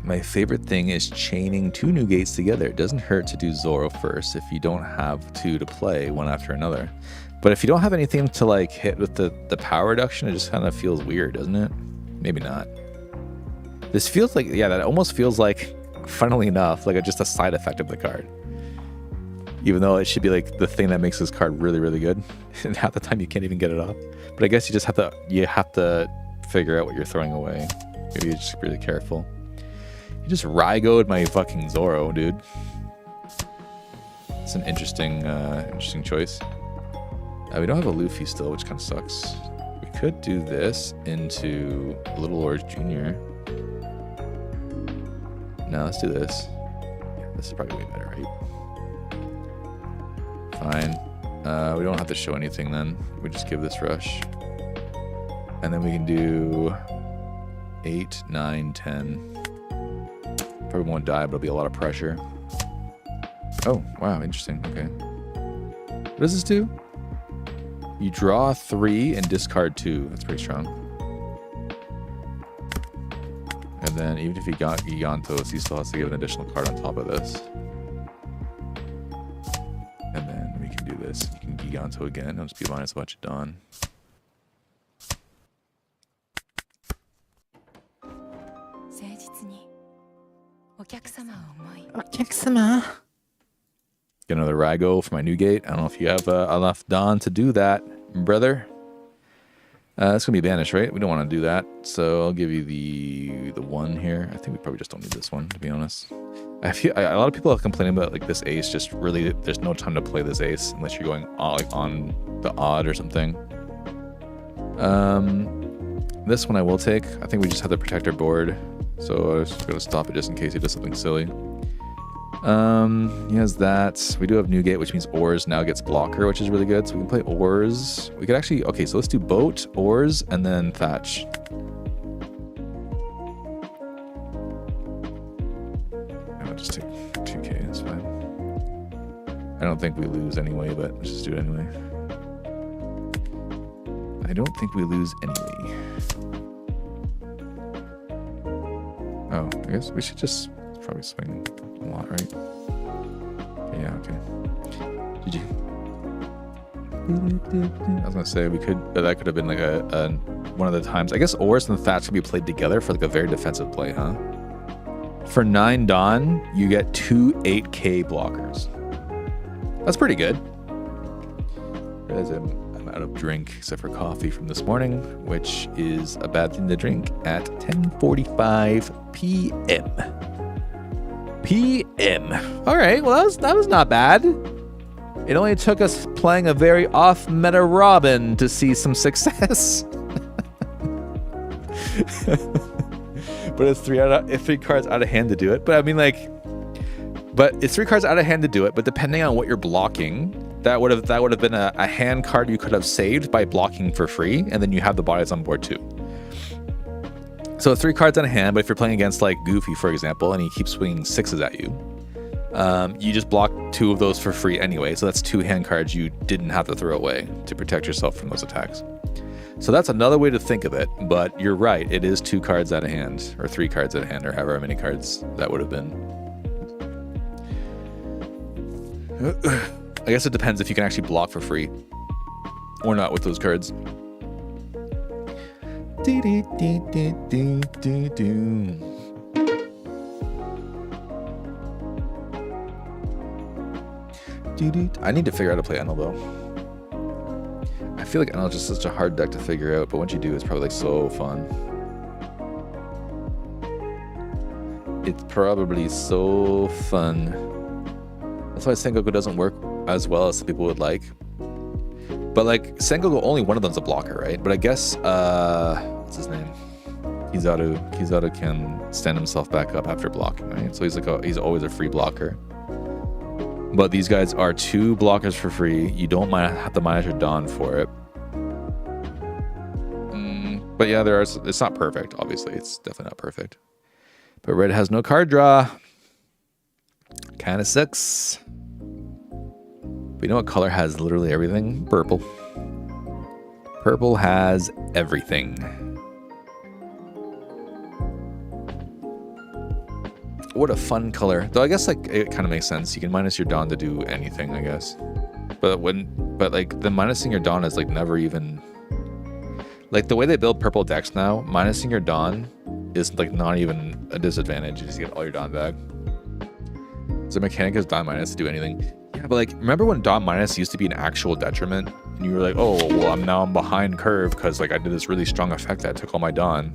My favorite thing is chaining 2 Newgates together. It doesn't hurt to do Zoro first if you don't have 2 to play one after another. But if you don't have anything to like hit with the power reduction, it just kind of feels weird, doesn't it? Maybe not. This feels like, yeah, that almost feels like, funnily enough, like just a side effect of the card. Even though it should be like the thing that makes this card really, really good. And half the time you can't even get it off. But I guess you just have to figure out what you're throwing away. Maybe you're just really careful. You just Rygo'd my fucking Zoro, dude. It's an interesting choice. We don't have a Luffy still, which kind of sucks. We could do this into Little Lords Jr. No, let's do this. Yeah, this is probably way better, right? Fine. We don't have to show anything then. We just give this rush. And then we can do 8, 9, 10. Probably won't die, but it'll be a lot of pressure. Oh, wow, interesting. Okay. What does this do? You draw 3 and discard 2. That's pretty strong. And then even if he got Gigantos, he still has to give an additional card on top of this. And then we can do this. You can Giganto again. I'll just be minus a bunch of Dawn. Get another Rygo for my Newgate. I don't know if you have enough Dawn to do that, brother. It's gonna be banished, right? We don't want to do that, so I'll give you the one here. I think we probably just don't need this one, to be honest. I feel a lot of people have complained about like this ace. Just really, there's no time to play this ace unless you're going like on the odd or something. This one I will take. I think we just have to protect our board, so I was just gonna stop it just in case he does something silly. He has that. We do have Newgate, which means Oars now gets blocker, which is really good. So we can play Oars. We could actually, okay, so let's do Boat, Oars, and then Thatch. I'll just take 2k, it's fine. I don't think we lose anyway, but let's just do it anyway. I don't think we lose anyway. Oh, I guess we should just probably swing a lot, right? Yeah, okay. GG. I was gonna say we could, but that could have been like a one of the times. I guess Oars and Thatch can be played together for like a very defensive play, huh? For 9 Dawn, you get 2 8k blockers. That's pretty good. As I'm out of drink except for coffee from this morning, which is a bad thing to drink at 10:45 p.m. All right, well that was not bad. It only took us playing a very off-meta Robin to see some success. But it's 3 cards out of hand to do it. But I mean, like, but it's 3 cards out of hand to do it. But depending on what you're blocking, that would have been a hand card you could have saved by blocking for free, and then you have the bodies on board too. So 3 cards on hand, but if you're playing against like Goofy, for example, and he keeps swinging 6s at you, you just block 2 of those for free anyway. So that's 2 hand cards you didn't have to throw away to protect yourself from those attacks. So that's another way to think of it, but you're right. It is 2 cards out of hand, or 3 cards out of hand, or however many cards that would have been. I guess it depends if you can actually block for free or not with those cards. I need to figure out how to play Enel though. I feel like Enel is just such a hard deck to figure out, but once you do, it's probably like so fun. It's probably so fun. That's why Sengoku doesn't work as well as some people would like. But like Sengoku, only one of them's a blocker, right? But I guess what's his name? Kizaru can stand himself back up after blocking, right? So he's always a free blocker. But these guys are 2 blockers for free. You don't have to minus your Dawn for it. But yeah, it's not perfect, obviously. It's definitely not perfect. But red has no card draw. Kind of sucks. But you know what color has literally everything? Purple. Purple has everything. What a fun color. Though I guess like it kind of makes sense. You can minus your Dawn to do anything, I guess. But like the minusing your Dawn is like never even, like the way they build purple decks now, minusing your Dawn is like not even a disadvantage. You just get all your Dawn back. So mechanic is Dawn minus to do anything. Yeah, but like remember when Dawn minus used to be an actual detriment, and you were like, oh well, I'm behind curve because like I did this really strong effect that took all my Dawn.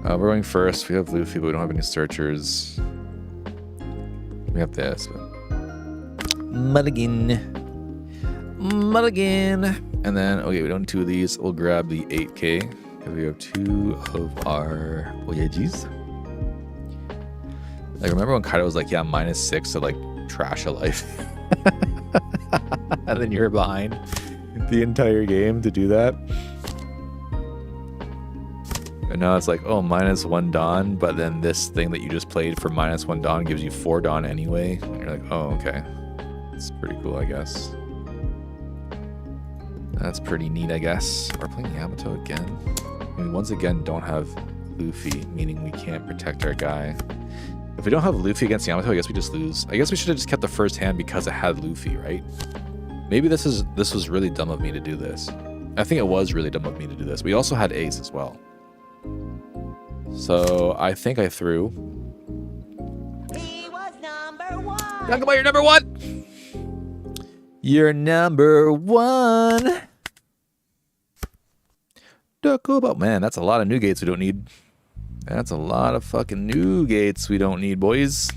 We're going first. We have Luffy, but we don't have any searchers. We have this. Mulligan. And then, okay, we don't do 2 of these. We'll grab the 8k because we have 2 of our Oyajis. Like, remember when Kaido was like, yeah, -6 to like trash a life? And then you're behind the entire game to do that. And now it's like, oh, -1 Dawn, but then this thing that you just played for -1 Dawn gives you 4 Dawn anyway. And you're like, oh, okay. It's pretty cool, I guess. That's pretty neat, I guess. We're playing Yamato again. We once again don't have Luffy, meaning we can't protect our guy. If we don't have Luffy against Yamato, I guess we just lose. I guess we should have just kept the first hand because it had Luffy, right? Maybe this was really dumb of me to do this. I think it was really dumb of me to do this. We also had Ace as well. So I think I threw. He was #1. Talk about your number 1. You're number 1. Go about. Man, that's a lot of new gates we don't need. That's a lot of fucking new gates we don't need, boys.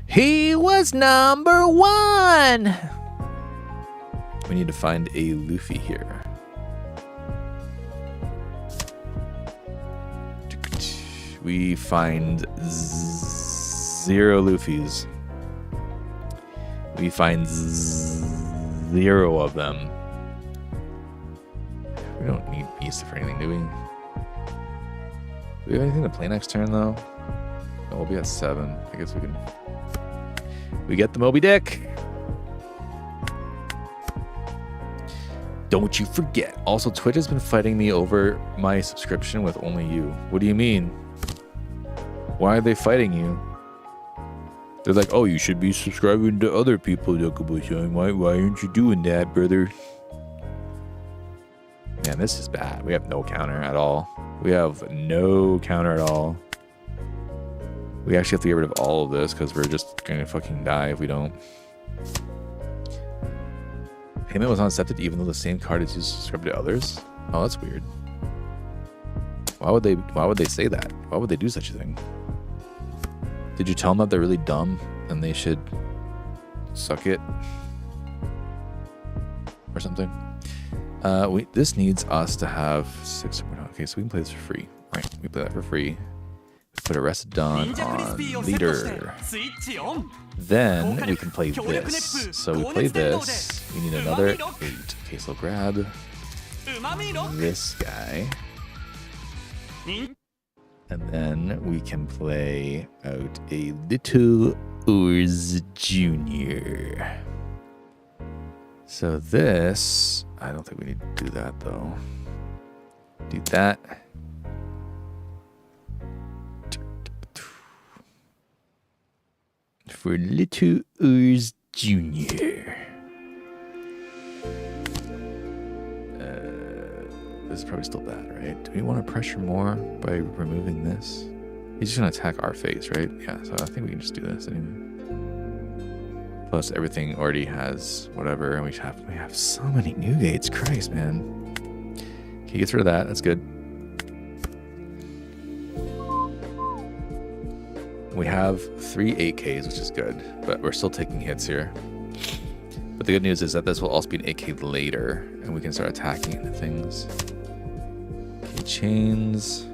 He was number 1. We need to find a Luffy here. We find 0 Luffys. We find 0 of them. We don't need Beast for anything, do we? Do we have anything to play next turn, though? No, we'll be at 7. I guess we can... We get the Moby Dick! Don't you forget. Also, Twitch has been fighting me over my subscription with only you. What do you mean? Why are they fighting you? They're like, oh, you should be subscribing to other people, Dokubo-chan. Why aren't you doing that, brother? Man, this is bad. We have no counter at all. We have no counter at all. We actually have to get rid of all of this because we're just going to fucking die if we don't. Payment was not accepted even though the same card is used to subscribe to others? Oh, that's weird. Why would they say that? Why would they do such a thing? Did you tell them that they're really dumb and they should suck it? Or something? This needs us to have 6. Okay, so we can play this for free. Right, we play that for free. Put Arrested Dawn on leader. Then we can play this. So we play this. We need another 8. Okay, so grab this guy. And then we can play out a Little Urz Jr. So this, I don't think we need to do that though. Do that. For Little Urz Jr. This is probably still bad, right? Do we want to pressure more by removing this? He's just going to attack our face, right? Yeah, so I think we can just do this anyway. Plus, everything already has whatever, and we have so many new gates. Christ, man. Okay, get rid of that. That's good. We have 3 8Ks, which is good, but we're still taking hits here. But the good news is that this will also be an 8K later, and we can start attacking into things. Okay, chains.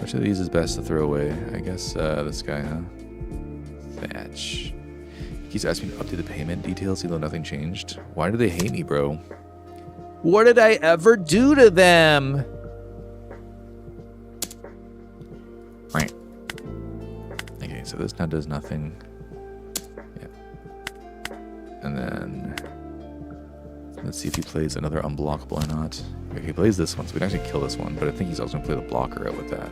Which of these is best to throw away? I guess this guy, huh? Thatch. He keeps asking me to update the payment details even though nothing changed. Why do they hate me, bro? What did I ever do to them? Right. Okay, so this now does nothing. Yeah. And then let's see if he plays another unblockable or not. Okay, he plays this one, so we can actually kill this one, but I think he's also gonna play the blocker out with that.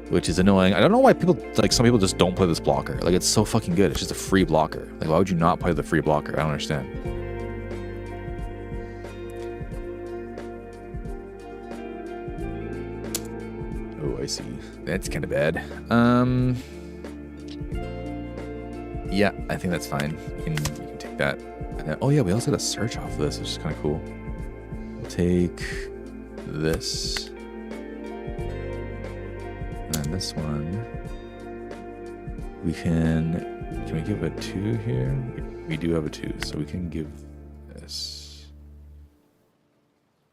Which is annoying. I don't know why people, like, some people just don't play this blocker. Like, it's so fucking good. It's just a free blocker. Like, why would you not play the free blocker? I don't understand. Oh, I see. That's kind of bad. Yeah, I think that's fine. You can take that. And then, oh yeah, we also got a search off of this, which is kind of cool. We'll take this. And this one. We can we give a 2 here? We do have a 2, so we can give this.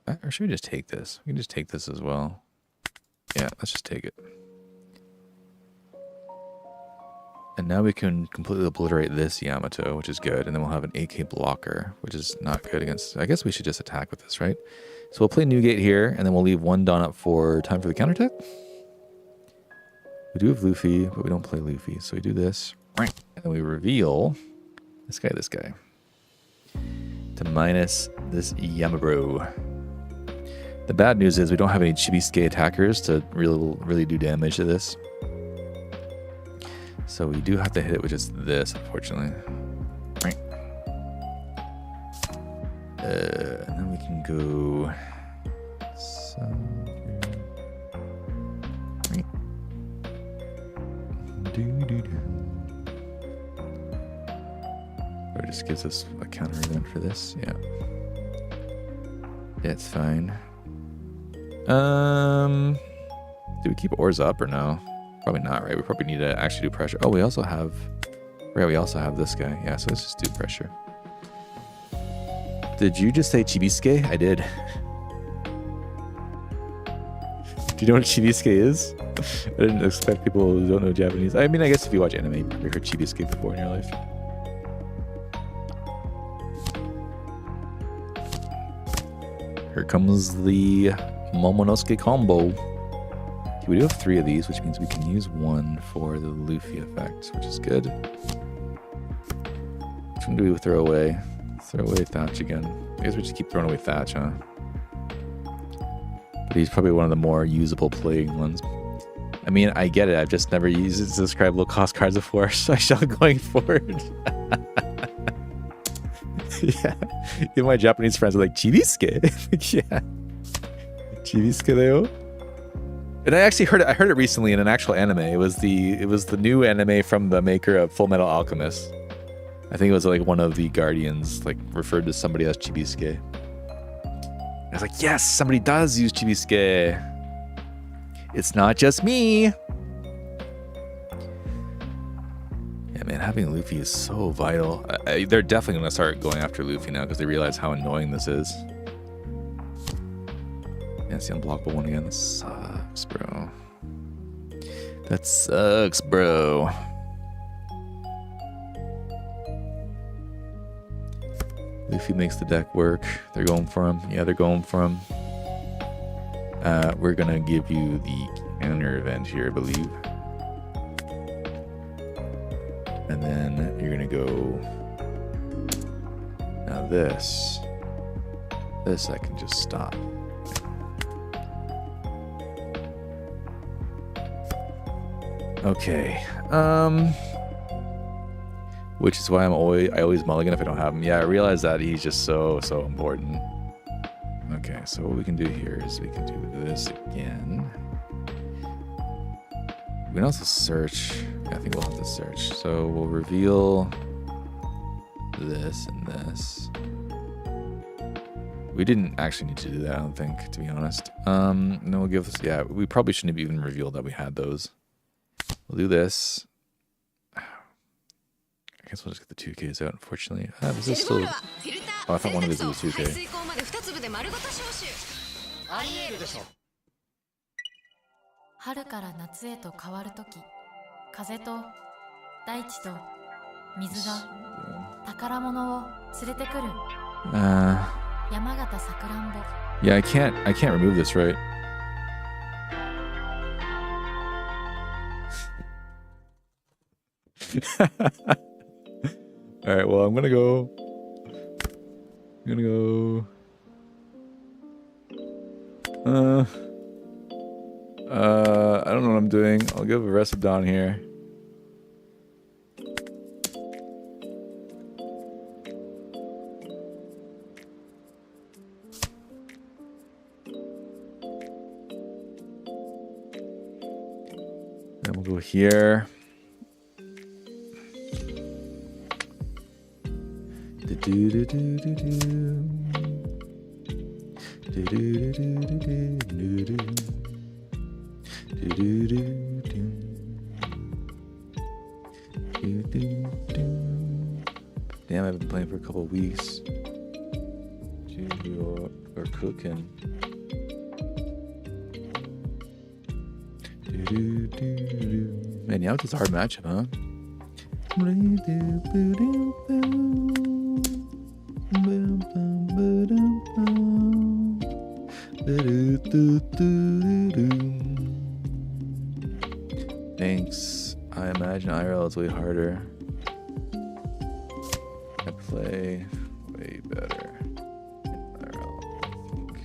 Or should we just take this? We can just take this as well. Yeah, let's just take it. And now we can completely obliterate this Yamato, which is good. And then we'll have an AK blocker, which is not good against... I guess we should just attack with this, right? So we'll play Newgate here, and then we'll leave 1 Dawn up for time for the counterattack. We do have Luffy, but we don't play Luffy. So we do this. And then we reveal this guy. To minus this Yamabro. The bad news is we don't have any Chibi-Suke attackers to really do damage to this. So we do have to hit it with just this, unfortunately. Right. And then we can go... Right. Or it just gives us a counter event for this, yeah. It's fine. Do we keep ores up or no? Probably not, right? We probably need to actually do pressure. Oh, we also have... Right, we also have this guy. Yeah, so let's just do pressure. Did you just say Chibisuke? I did. Do you know what Chibisuke is? I didn't expect people who don't know Japanese. I mean, I guess if you watch anime, you've probably heard Chibisuke before in your life. Here comes the Momonosuke combo. We do have 3 of these, which means we can use 1 for the Luffy effect, which is good. Which one do we throw away? Throw away Thatch again. I guess we just keep throwing away Thatch, huh? But he's probably one of the more usable playing ones. I mean, I get it. I've just never used it to describe low-cost cards before, so I shall going forward. Yeah. Even my Japanese friends are like, Chibisuke? Yeah. Chibisuke deo? And I actually heard it recently in an actual anime. It was the new anime from the maker of Full Metal Alchemist. I think it was like one of the Guardians like referred to somebody as Chibisuke. I was like, yes, somebody does use Chibisuke. It's not just me. Yeah, man, having Luffy is so vital. They're definitely gonna start going after Luffy now because they realize how annoying this is. Yeah, it's the unblockable one again. That sucks, bro. That sucks, bro. Luffy makes the deck work. They're going for him. Yeah, they're going for him. We're gonna give you the counter event here, I believe. And then you're gonna go... Now this I can just stop. Okay. Which is why I always mulligan if I don't have him. Yeah, I realize that he's just so important. Okay, so what we can do here is we can do this again. We can also search. Yeah, I think we'll have to search. So we'll reveal this and this. We didn't actually need to do that, I don't think, to be honest. No, we'll give this. Yeah, we probably shouldn't have even revealed that we had those. We'll do this. I guess we'll just get the 2Ks out, unfortunately. This is still... Oh, I thought one of these was 2K. 春から夏へと変わるとき、風と大地と水が宝物を連れてくる。山形さくらんぼ。 Yeah, I can't remove this, right? All right, well, I'm gonna go. I don't know what I'm doing. I'll give a rest of down here. Then we'll go here. Damn, I've been playing for a couple of weeks. Or cooking. Man, yeah, it's a hard matchup, huh? Thanks. I imagine IRL is way harder. I play way better in IRL, I think.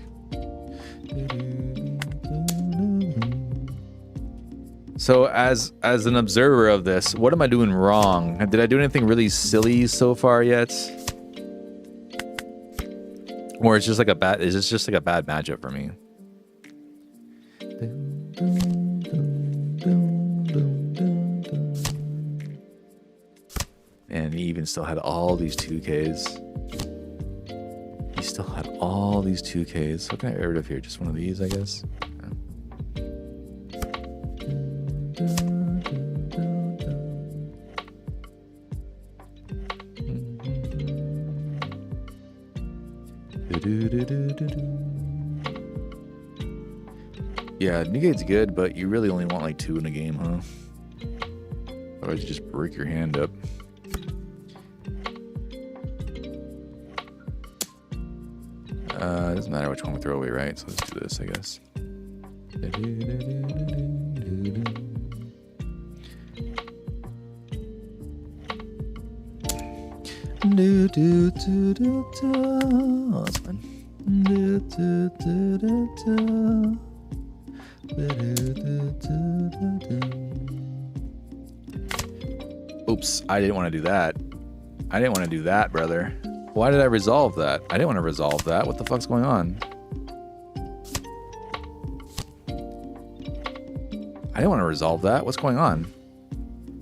So as an observer of this, what am I doing wrong? Did I do anything really silly so far yet? Or is this just like a bad matchup for me? And he even still had all these 2Ks. He still had all these 2Ks. What can I get rid of here? Just one of these, I guess. Yeah, negate's good, but you really only want like 2 in a game, huh? Otherwise, you just break your hand up. Doesn't matter which one we throw away, right? So let's do this, I guess. Oh, that's fine. Oops, I didn't want to do that. I didn't want to do that, brother. Why did I resolve that? I didn't want to resolve that. What the fuck's going on? I didn't want to resolve that. What's going on?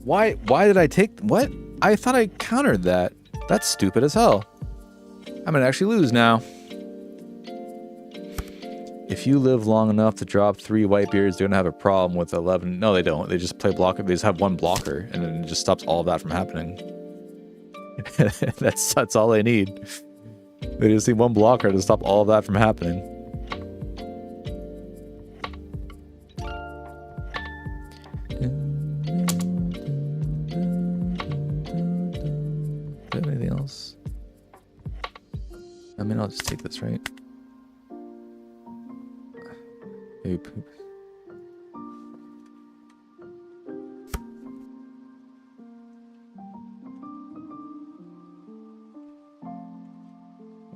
Why did I take... What? I thought I countered that. That's stupid as hell. I'm gonna actually lose now. If you live long enough to drop 3 Whitebeards, they're gonna have a problem with 11. No, they don't. They just play blocker. They just have 1 blocker, and then it just stops all of that from happening. that's all they need. They just need 1 blocker to stop all of that from happening. Do I have anything else? I mean, I'll just take this, right? Hey, poop.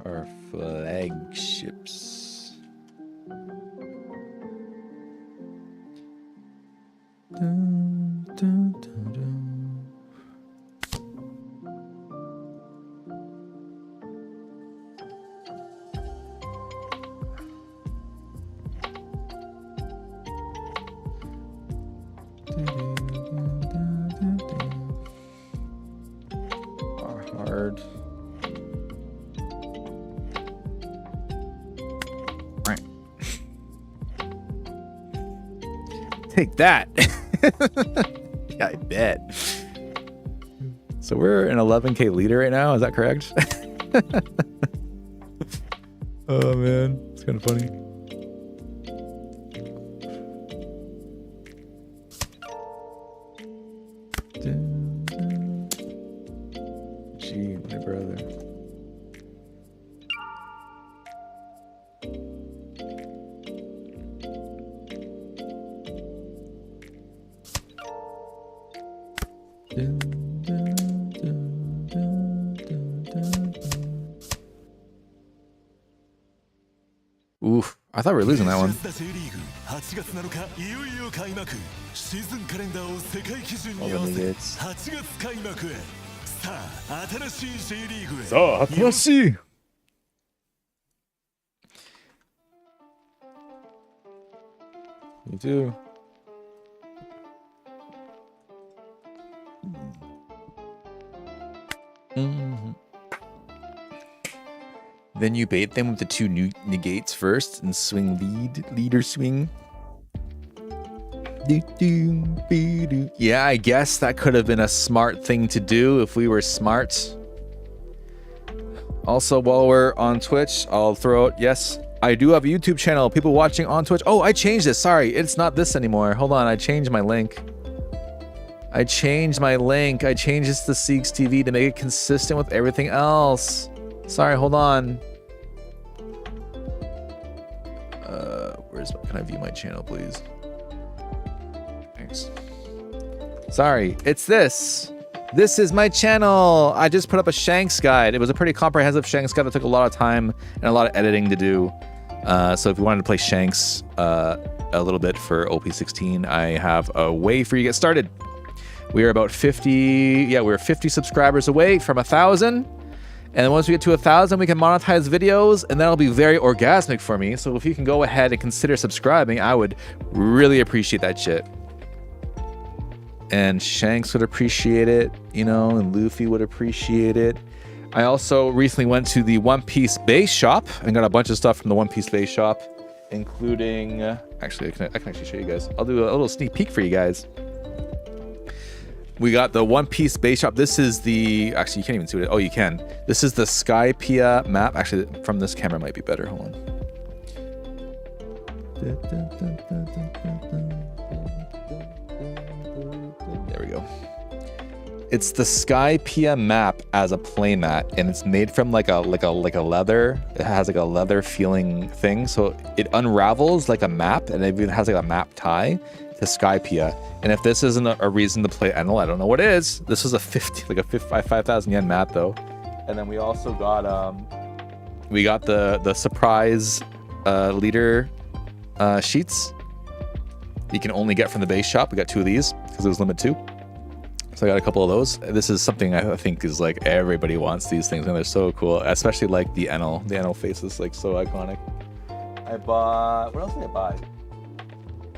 Our flagships. Dun, dun, dun, dun. Are hard. Right. Take that. Yeah, I bet. So we're an 11K leader right now. Is that correct? Oh man, it's kind of funny. Gee, my brother. Oof, I thought we were losing that one. All the negates. You do. Mm-hmm. Then you bait them with the 2 negates first and swing leader swing. Yeah, I guess that could have been a smart thing to do if we were smart. Also, while we're on Twitch, I'll throw out, yes, I do have a YouTube channel. People watching on Twitch. Oh, I changed this. Sorry, it's not this anymore. Hold on, I changed my link. I changed this to Seeks TV to make it consistent with everything else. Sorry, hold on. Can I view my channel, please? Thanks. Sorry, it's this. This is my channel. I just put up a Shanks guide. It was a pretty comprehensive Shanks guide that took a lot of time and a lot of editing to do. So if you wanted to play Shanks a little bit for OP16, I have a way for you to get started. We are about 50, yeah, we're 50 subscribers away from 1,000. And then once we get to 1,000, we can monetize videos, and that'll be very orgasmic for me. So if you can go ahead and consider subscribing, I would really appreciate that shit. And Shanks would appreciate it, you know, and Luffy would appreciate it. I also recently went to the One Piece base shop and got a bunch of stuff from the One Piece base shop, including... actually, I can actually show you guys. I'll do a little sneak peek for you guys. We got the One Piece base shop. This is the... Actually, you can't even see it. Oh, you can. This is the Skypiea map. Actually, from this camera might be better. Hold on. There we go. It's the Skypiea map as a playmat, and it's made from like a leather. It has like a leather feeling thing, so it unravels like a map, and it even has like a map tie to Skypiea. And if this isn't a reason to play Enel, I don't know what is. This is a 5,000 yen map though. And then we also got the surprise leader sheets you can only get from the base shop. We got 2 of these because it was limit 2. So I got a couple of those. This is something I think is like everybody wants these things, and they're so cool, especially like the Enel. The Enel face is like so iconic. I bought, what else did I buy?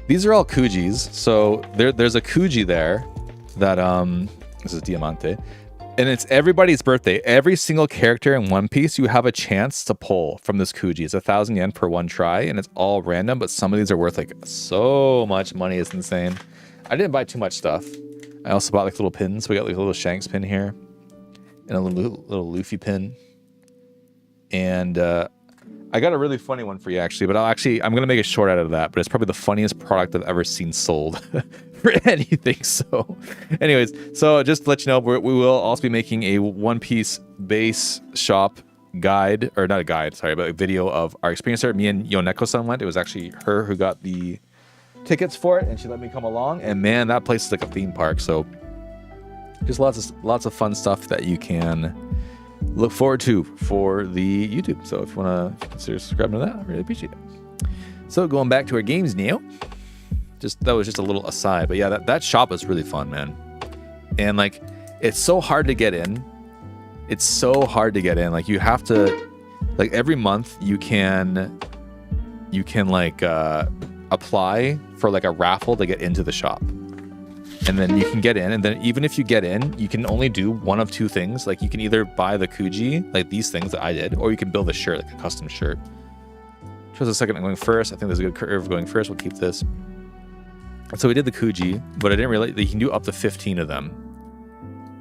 These are all Kujis. So there's a Kuji there that this is Diamante, and it's everybody's birthday. Every single character in One Piece you have a chance to pull from this Kuji. It's 1,000 yen per one try, and it's all random, but some of these are worth like so much money. It's insane. I didn't buy too much stuff. I also bought like little pins. We got like a little Shanks pin here and a little Luffy pin. And I got a really funny one for you actually, but I'm going to make a short out of that, but it's probably the funniest product I've ever seen sold for anything. So anyways, so just to let you know, we will also be making a One Piece base shop guide, or not a guide, sorry, but a video of our experience there. Me and Yoneko-san went. It was actually her who got the tickets for it, and she let me come along, and man, that place is like a theme park. So just lots of fun stuff that you can look forward to for the YouTube. So if you want to consider subscribing to that, I really appreciate it. So going back to our games now, that was just a little aside, but yeah, that shop is really fun, man. And like, it's so hard to get in. It's so hard to get in. Like, you have to, like, every month you can like apply for like a raffle to get into the shop, and then you can get in. And then even if you get in, you can only do one of 2 things. Like, you can either buy the Kuji, like these things that I did, or you can build a shirt, like a custom shirt. Chose a second. I'm going first. I think there's a good curve going first. We'll keep this. So we did the Kuji, but I didn't realize that you can do up to 15 of them,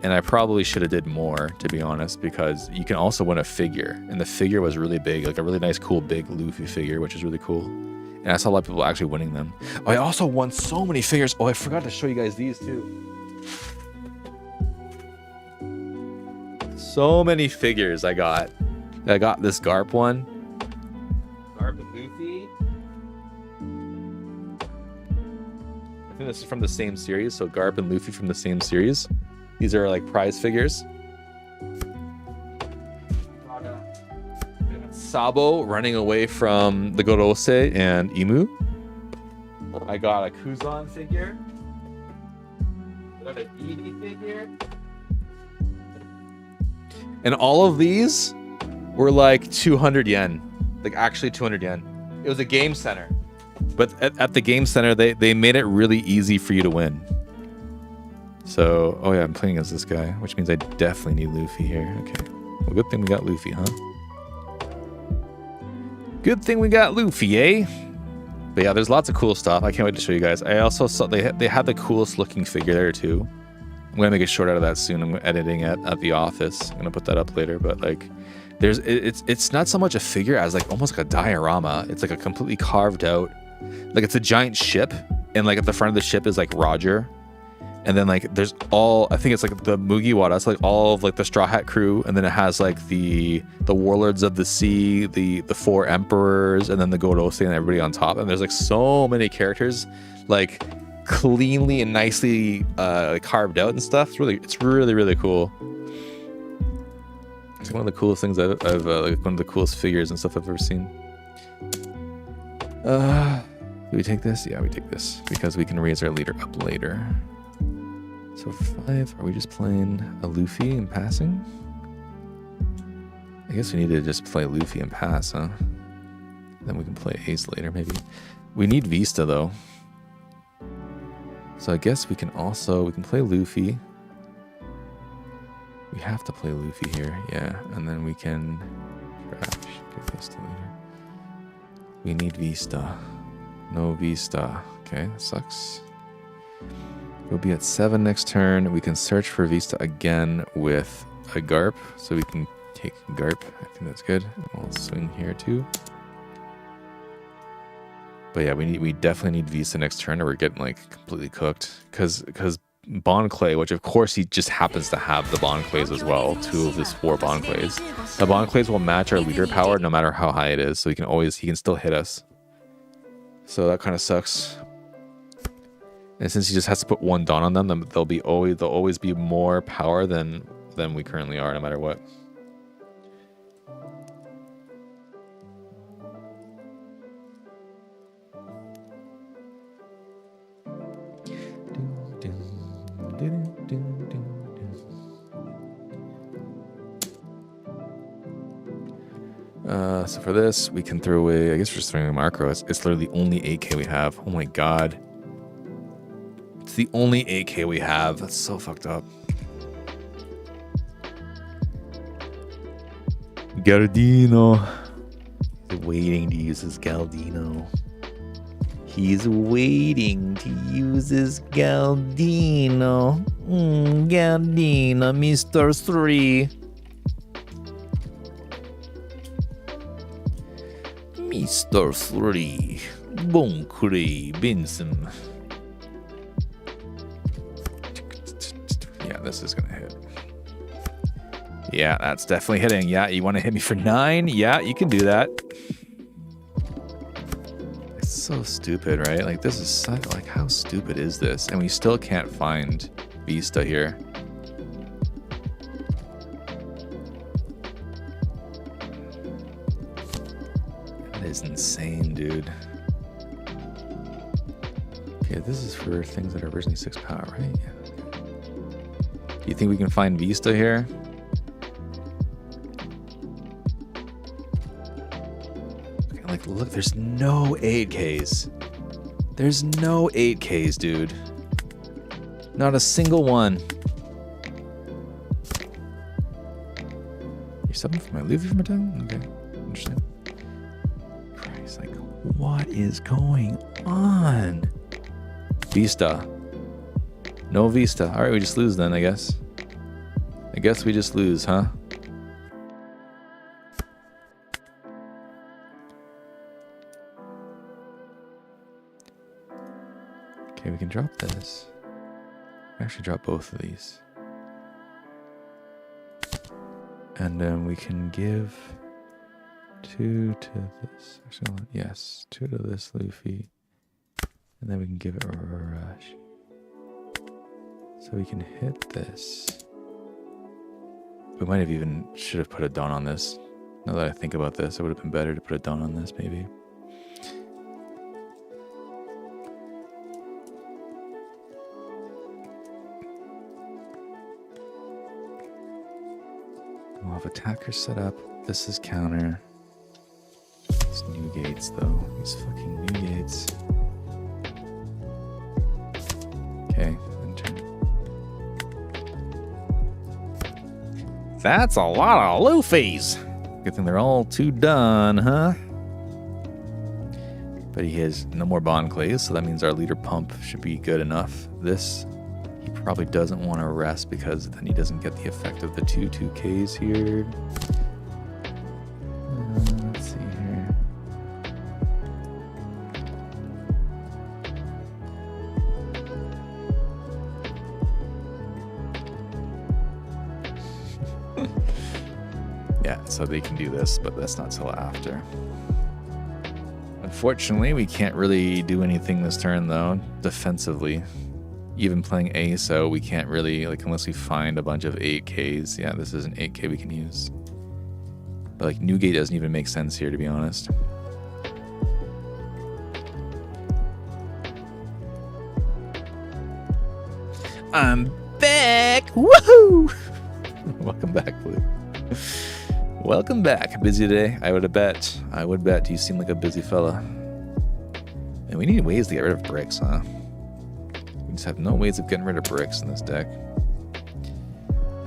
and I probably should have did more, to be honest, because you can also win a figure, and the figure was really big, like a really nice cool big Luffy figure, which is really cool. And I saw a lot of people actually winning them. Oh, I also won so many figures. Oh, I forgot to show you guys these too. So many figures I got. I got this Garp one. Garp and Luffy. I think this is from the same series. So Garp and Luffy from the same series. These are like prize figures. Sabo running away from the Gorose and Imu. I got a Kuzan figure. I got an Edie figure. And all of these were like 200 yen. Like actually 200 yen. It was a game center. But at the game center, they made it really easy for you to win. So, oh yeah, I'm playing as this guy, which means I definitely need Luffy here. Okay. Well, good thing we got Luffy, huh? Good thing we got Luffy, eh? But yeah, there's lots of cool stuff. I can't wait to show you guys. I also saw they had the coolest looking figure there too. I'm gonna make a short out of that soon. I'm editing it at the office. I'm gonna put that up later. But like, it's not so much a figure as like almost like a diorama. It's like a completely carved out, like it's a giant ship, and like at the front of the ship is like Roger. And then like there's I think it's like the Mugiwara, it's like all of like the Straw Hat crew, and then it has like the Warlords of the Sea, the 4 emperors, and then the Gorose and everybody on top. And there's like so many characters like cleanly and nicely carved out and stuff. It's really cool. It's one of the coolest things I've like one of the coolest figures and stuff I've ever seen. Do we take this? Yeah, we take this because we can raise our leader up later. So 5, are we just playing a Luffy and passing? I guess we need to just play Luffy and pass, huh? Then we can play Ace later, maybe. We need Vista, though. So I guess we can play Luffy. We have to play Luffy here, yeah. And then we can crash. Give this to later. We need Vista. No Vista. Okay, that sucks. We'll be at 7 next turn. We can search for Vista again with a Garp. So we can take Garp. I think that's good. We'll swing here too. But yeah, we definitely need Vista next turn or we're getting like completely cooked. Because Bon Clay, which of course he just happens to have the Bon Clays as well. 2 of his 4 Bon Clays. The Bon Clays will match our leader power no matter how high it is. So he can still hit us. So that kind of sucks. And since he just has to put 1 Dawn on them, they'll always be more power than we currently are, no matter what. So for this, we can throw away, I guess we're just throwing away Macro. It's literally the only 8k we have. Oh my god. It's the only 8k we have. That's so fucked up. Gardino. He's waiting to use his Galdino. He's waiting to use his Galdino. Galdino, Mr. 3. Mr. 3. Bon Clay Benson. Yeah, this is gonna hit. Yeah, that's definitely hitting. Yeah, you want to hit me for 9? Yeah, you can do that. It's so stupid, right? Like, this is such, like, how stupid is this? And we still can't find Vista here. That is insane, dude. Okay, this is for things that are originally 6 power, right? Yeah. Do you think we can find Vista here? Okay, like, look, there's no 8Ks. There's no 8Ks, dude. Not a single one. You're subbing for my Luffy from a time? Okay, interesting. Christ, like, what is going on? Vista. No Vista. All right, we just lose then, I guess. I guess we just lose, huh? Okay, we can drop this. We actually drop both of these. And then we can give 2 to this. Actually, yes, 2 to this Luffy. And then we can give it a rush. So we can hit this. We might have even should have put a Dawn on this. Now that I think about this, it would have been better to put a Dawn on this, maybe. We'll have attackers set up. This is counter. These new gates, though. These fucking new gates. Okay. That's a lot of Luffy's. Good thing they're all 2 done, huh? But he has no more Bon Clays, so that means our leader pump should be good enough. This, he probably doesn't want to rest because then he doesn't get the effect of the 2/2Ks here. Let's see here. Yeah, so they can do this, but that's not till after. Unfortunately, we can't really do anything this turn, though, defensively. Even playing ASO, we can't really, like, unless we find a bunch of 8Ks. Yeah, this is an 8K we can use. But, like, Newgate doesn't even make sense here, to be honest. I'm back! Woohoo! Welcome back, Blue. Welcome back. Busy today? I would bet. I would bet. You seem like a busy fella. And we need ways to get rid of bricks, huh? We just have no ways of getting rid of bricks in this deck.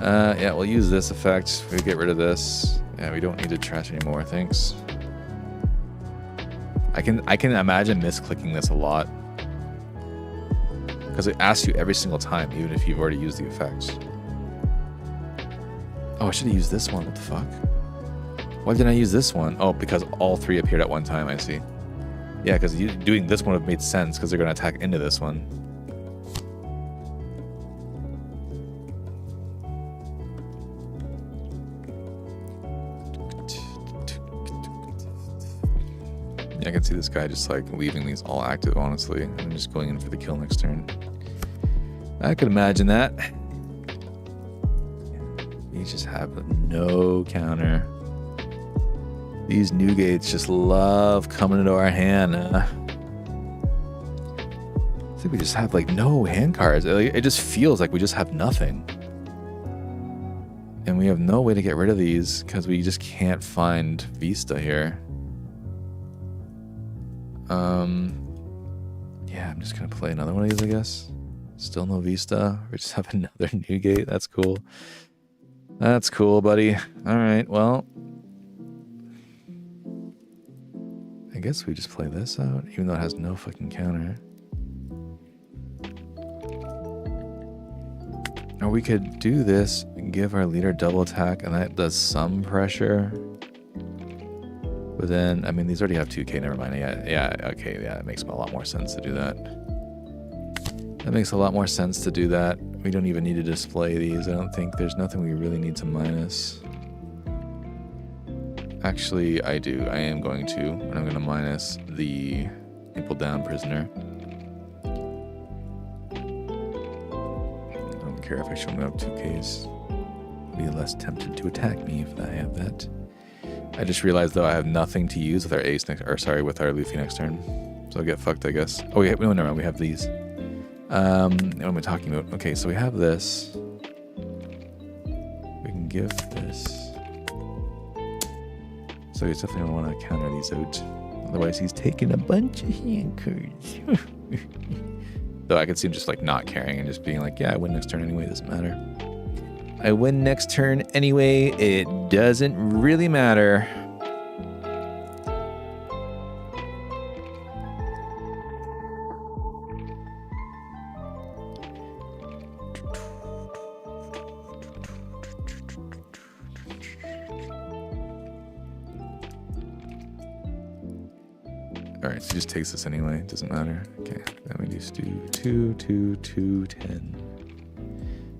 Yeah, we'll use this effect. We get rid of this. Yeah, we don't need to trash anymore, thanks. I can imagine misclicking this a lot. Because it asks you every single time, even if you've already used the effects. Oh, I should have used this one. What the fuck? Why didn't I use this one? Oh, because all three appeared at one time, I see. Yeah, because doing this one would have made sense, because they're going to attack into this one. Yeah, I can see this guy just like leaving these all active, honestly, and just going in for the kill next turn. I could imagine that. You just have no counter. These new gates just love coming into our hand. I think we just have like no hand cards. It just feels like we just have nothing. And we have no way to get rid of these because we just can't find Vista here. Yeah, I'm just gonna play another one of these, I guess. Still no Vista. We just have another new gate. That's cool. That's cool, buddy. All right, well, I guess we just play this out, even though it has no fucking counter. Or we could do this and give our leader double attack, and that does some pressure. But then, I mean, these already have 2k, never mind. Yeah, okay, yeah, it makes a lot more sense to do that. That makes a lot more sense to do that. We don't even need to display these. I don't think there's nothing we really need to minus. Actually, I do. I am going to, and I'm going to minus the Impel Down Prisoner. I don't care if I show them up 2ks. Be less tempted to attack me if I have that. I just realized though I have nothing to use with our ace next, or sorry, with our Luffy next turn. So I'll get fucked, I guess. Oh, no, never mind. We have these. What am I talking about? Okay, so we have this. We can give this. So he's definitely going to want to counter these out. Otherwise, he's taking a bunch of hand cards. Though I could see him just like not caring and just being like, yeah, I win next turn anyway, doesn't matter. I win next turn anyway, it doesn't really matter. Alright, so he just takes this anyway, it doesn't matter. Okay, then we just do 2, 2, 2, 10.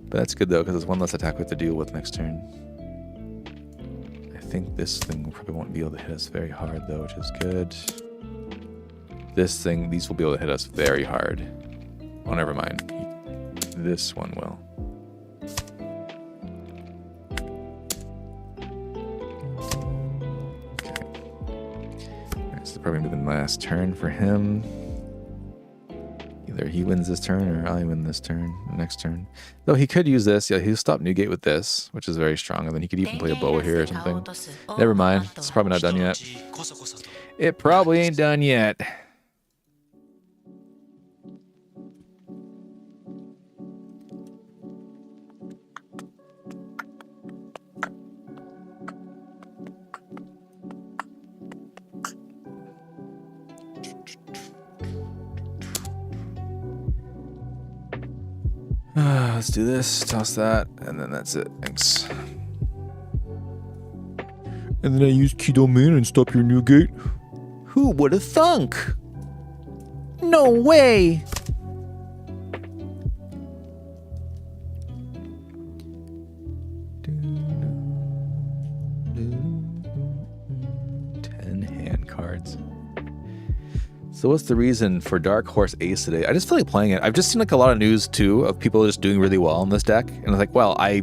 But that's good though, because it's one less attack we have to deal with next turn. I think this thing probably won't be able to hit us very hard though, which is good. This thing, these will be able to hit us very hard. Oh, never mind. This one will. Okay. Alright, so probably the last turn for him. Either he wins this turn or I win this turn, the next turn. Though he could use this. Yeah, he'll stop Newgate with this, which is very strong. And then he could even play a boa here or something. Never mind. It's probably not done yet. It probably ain't done yet. Let's do this, toss that, and then that's it. Thanks. And then I use Kido Man and stop your new gate. Who would have thunk? No way! So what's the reason for Dark Horse Ace today? I just feel like playing it. I've just seen like a lot of news too of people just doing really well on this deck, and I was like, well, I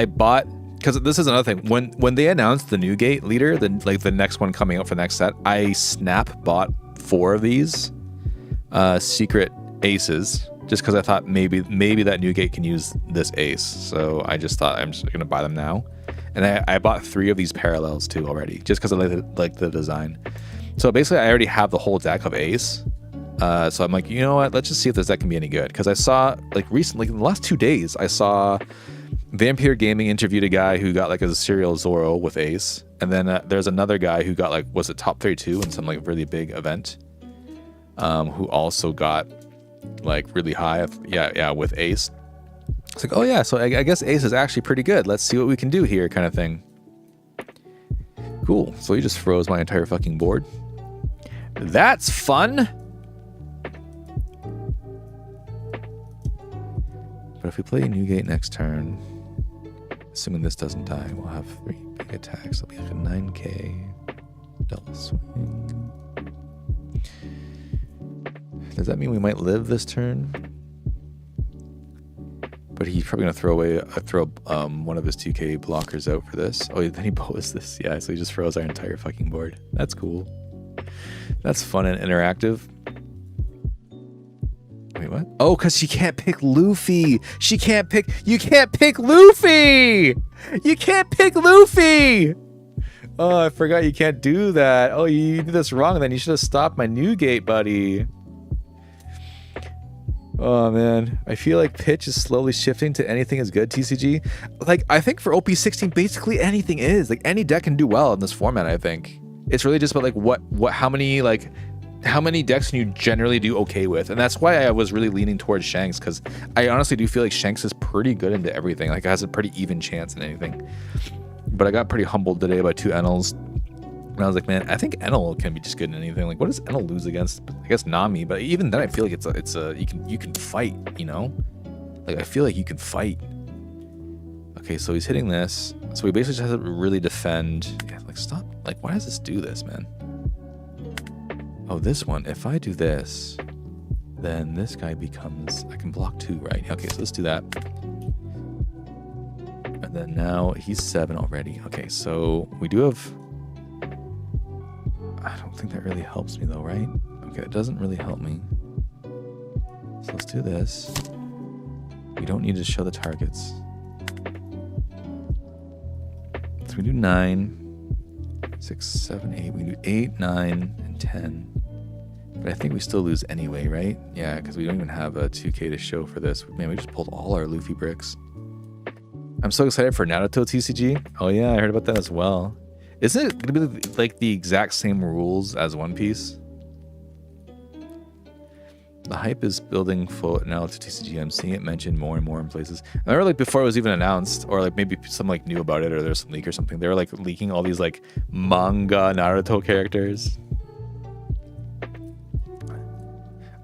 bought, because this is another thing. When they announced the new gate leader, the next one coming out for the next set, I snap bought 4 of these secret aces just because I thought maybe that new gate can use this ace. So I just thought I'm just gonna buy them now, and I bought 3 of these parallels too already just because I like the design. So basically, I already have the whole deck of Ace. So I'm like, you know what? Let's just see if this deck can be any good. Because I saw, like recently, in the last 2 days, I saw Vampire Gaming interviewed a guy who got like a serial Zoro with Ace, and then there's another guy who got like, was it top 32 in some like really big event, who also got like really high, with Ace. It's like, oh yeah, so I guess Ace is actually pretty good. Let's see what we can do here, kind of thing. Cool. So he just froze my entire fucking board. That's fun. But if we play Newgate next turn, assuming this doesn't die, we'll have 3 big attacks. It'll be like a 9k double swing. Does that mean we might live this turn? But he's probably gonna throw one of his 2k blockers out for this. Oh, then he bows this. Yeah, so he just froze our entire fucking board. That's cool. That's fun and interactive. Wait, what? Oh, because she can't pick Luffy. You can't pick Luffy. You can't pick Luffy. Oh, I forgot you can't do that. Oh, you did this wrong then. You should have stopped my Newgate, buddy. Oh man, I feel like pitch is slowly shifting to anything is good TCG. Like, I think for OP16, basically anything is. Like, any deck can do well in this format, I think. It's really just about like how many decks can you generally do okay with? And that's why I was really leaning towards Shanks, because I honestly do feel like Shanks is pretty good into everything. Like, it has a pretty even chance in anything. But I got pretty humbled today by 2 Enels. And I was like, man, I think Enel can be just good in anything. Like, what does Enel lose against? I guess Nami, but even then I feel like it's a you can fight, you know? Like, I feel like you can fight. Okay, so he's hitting this. So he basically just has to really defend. Yeah, like, stop. Like, why does this do this, man? Oh, this one. If I do this, then this guy becomes, I can block 2, right? Okay, so let's do that. And then now he's 7 already. Okay, so we do have, I don't think that really helps me though, right? Okay, it doesn't really help me. So let's do this. We don't need to show the targets. So we do 9, 6, 7, 8. We can do 8, 9, and 10. But I think we still lose anyway, right? Yeah, because we don't even have a 2k to show for this. Man, we just pulled all our Luffy bricks. I'm so excited for Naruto TCG. Oh yeah, I heard about that as well. Isn't it going to be like the exact same rules as One Piece? The hype is building for Naruto TCG. I'm seeing it mentioned more and more in places. I remember like before it was even announced, or like maybe someone like knew about it, or there's some leak or something. They were like leaking all these like manga Naruto characters.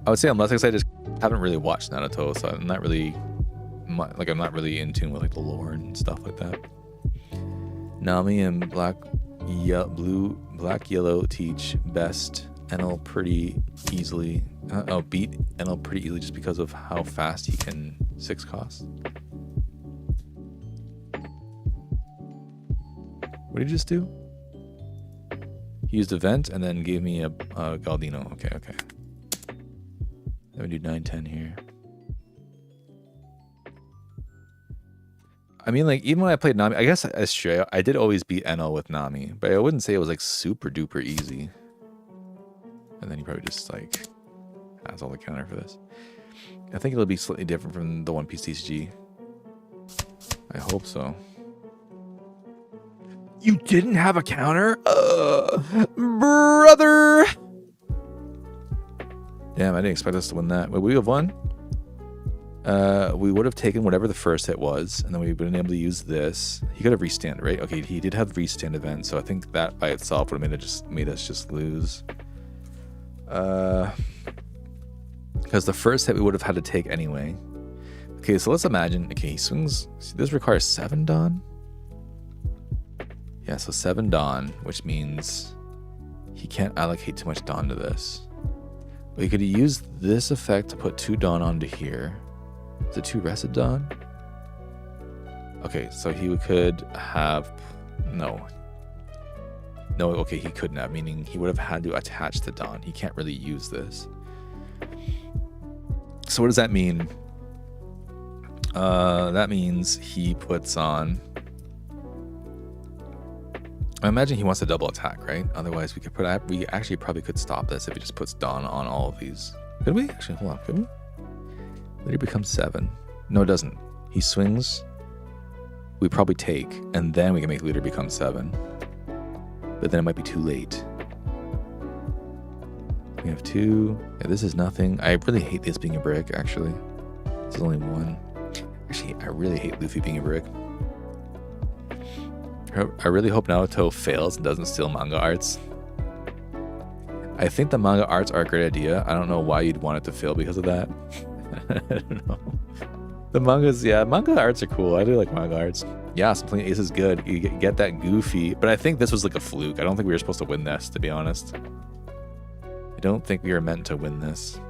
I would say I'm less excited. I just haven't really watched Naruto, so I'm not really in tune with like the lore and stuff like that. Nami and Black Yellow teach best Enel pretty easily. Beat Enel pretty easily just because of how fast he can 6 cost. What did he just do? He used a vent and then gave me a Galdino. Okay. Then we do 9, 10 here. I mean, like, even when I played Nami, I guess that's true. I did always beat Enel with Nami, but I wouldn't say it was like super duper easy. And then he probably just like has all the counter for this. I think it'll be slightly different from the One Piece TCG. I hope so. You didn't have a counter? Brother! Damn, I didn't expect us to win that. Would we have won? We would have taken whatever the first hit was, and then we would have been able to use this. He could have restand, right? Okay, he did have restand event, so I think that by itself would have made us just lose. Because the first hit we would have had to take anyway. Okay, so let's imagine. Okay, he swings. This requires 7 Dawn. Yeah, so 7 Dawn, which means he can't allocate too much Dawn to this. We could use this effect to put 2 Dawn onto here. Is it 2 rested Dawn? Okay, so he could have... No, okay, he couldn't have, meaning he would have had to attach the Dawn. He can't really use this. So what does that mean? That means he puts on... I imagine he wants to double attack, right? Otherwise, we actually probably could stop this if he just puts Dawn on all of these. Could we? Actually, hold on, could we? Then he becomes 7. No, it doesn't. He swings. we probably take, and then we can make leader become 7. But then it might be too late. We have 2. Yeah, this is nothing. I really hate this being a brick, actually. This is only 1. Actually, I really hate Luffy being a brick. I really hope Naruto fails and doesn't steal manga arts. I think the manga arts are a great idea. I don't know why you'd want it to fail because of that. I don't know. The mangas, yeah, manga arts are cool. I do like manga arts. Yeah, Playing Ace is good. You get that goofy, but I think this was like a fluke. I don't think we were supposed to win this, to be honest. I don't think we were meant to win this.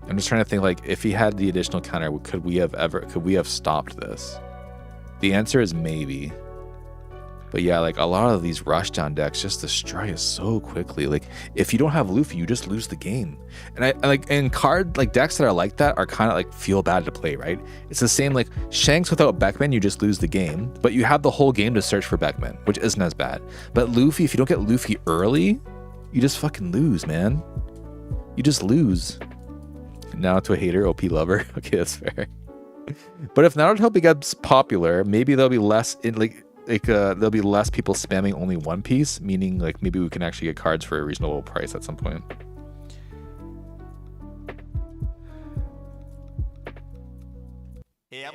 I'm just trying to think, like, if he had the additional counter, could we have stopped this? The answer is maybe. But yeah, like a lot of these rushdown decks just destroy us so quickly. Like if you don't have Luffy, you just lose the game. And I like in card like decks that are like that are kind of like feel bad to play, right? It's the same like Shanks without Beckman, you just lose the game. But you have the whole game to search for Beckman, which isn't as bad. But Luffy, if you don't get Luffy early, you just fucking lose, man. You just lose. Now to a hater, OP lover. Okay, that's fair. But if Naruto becomes popular, maybe there'll be less there'll be less people spamming only One Piece, meaning like maybe we can actually get cards for a reasonable price at some point. Alright,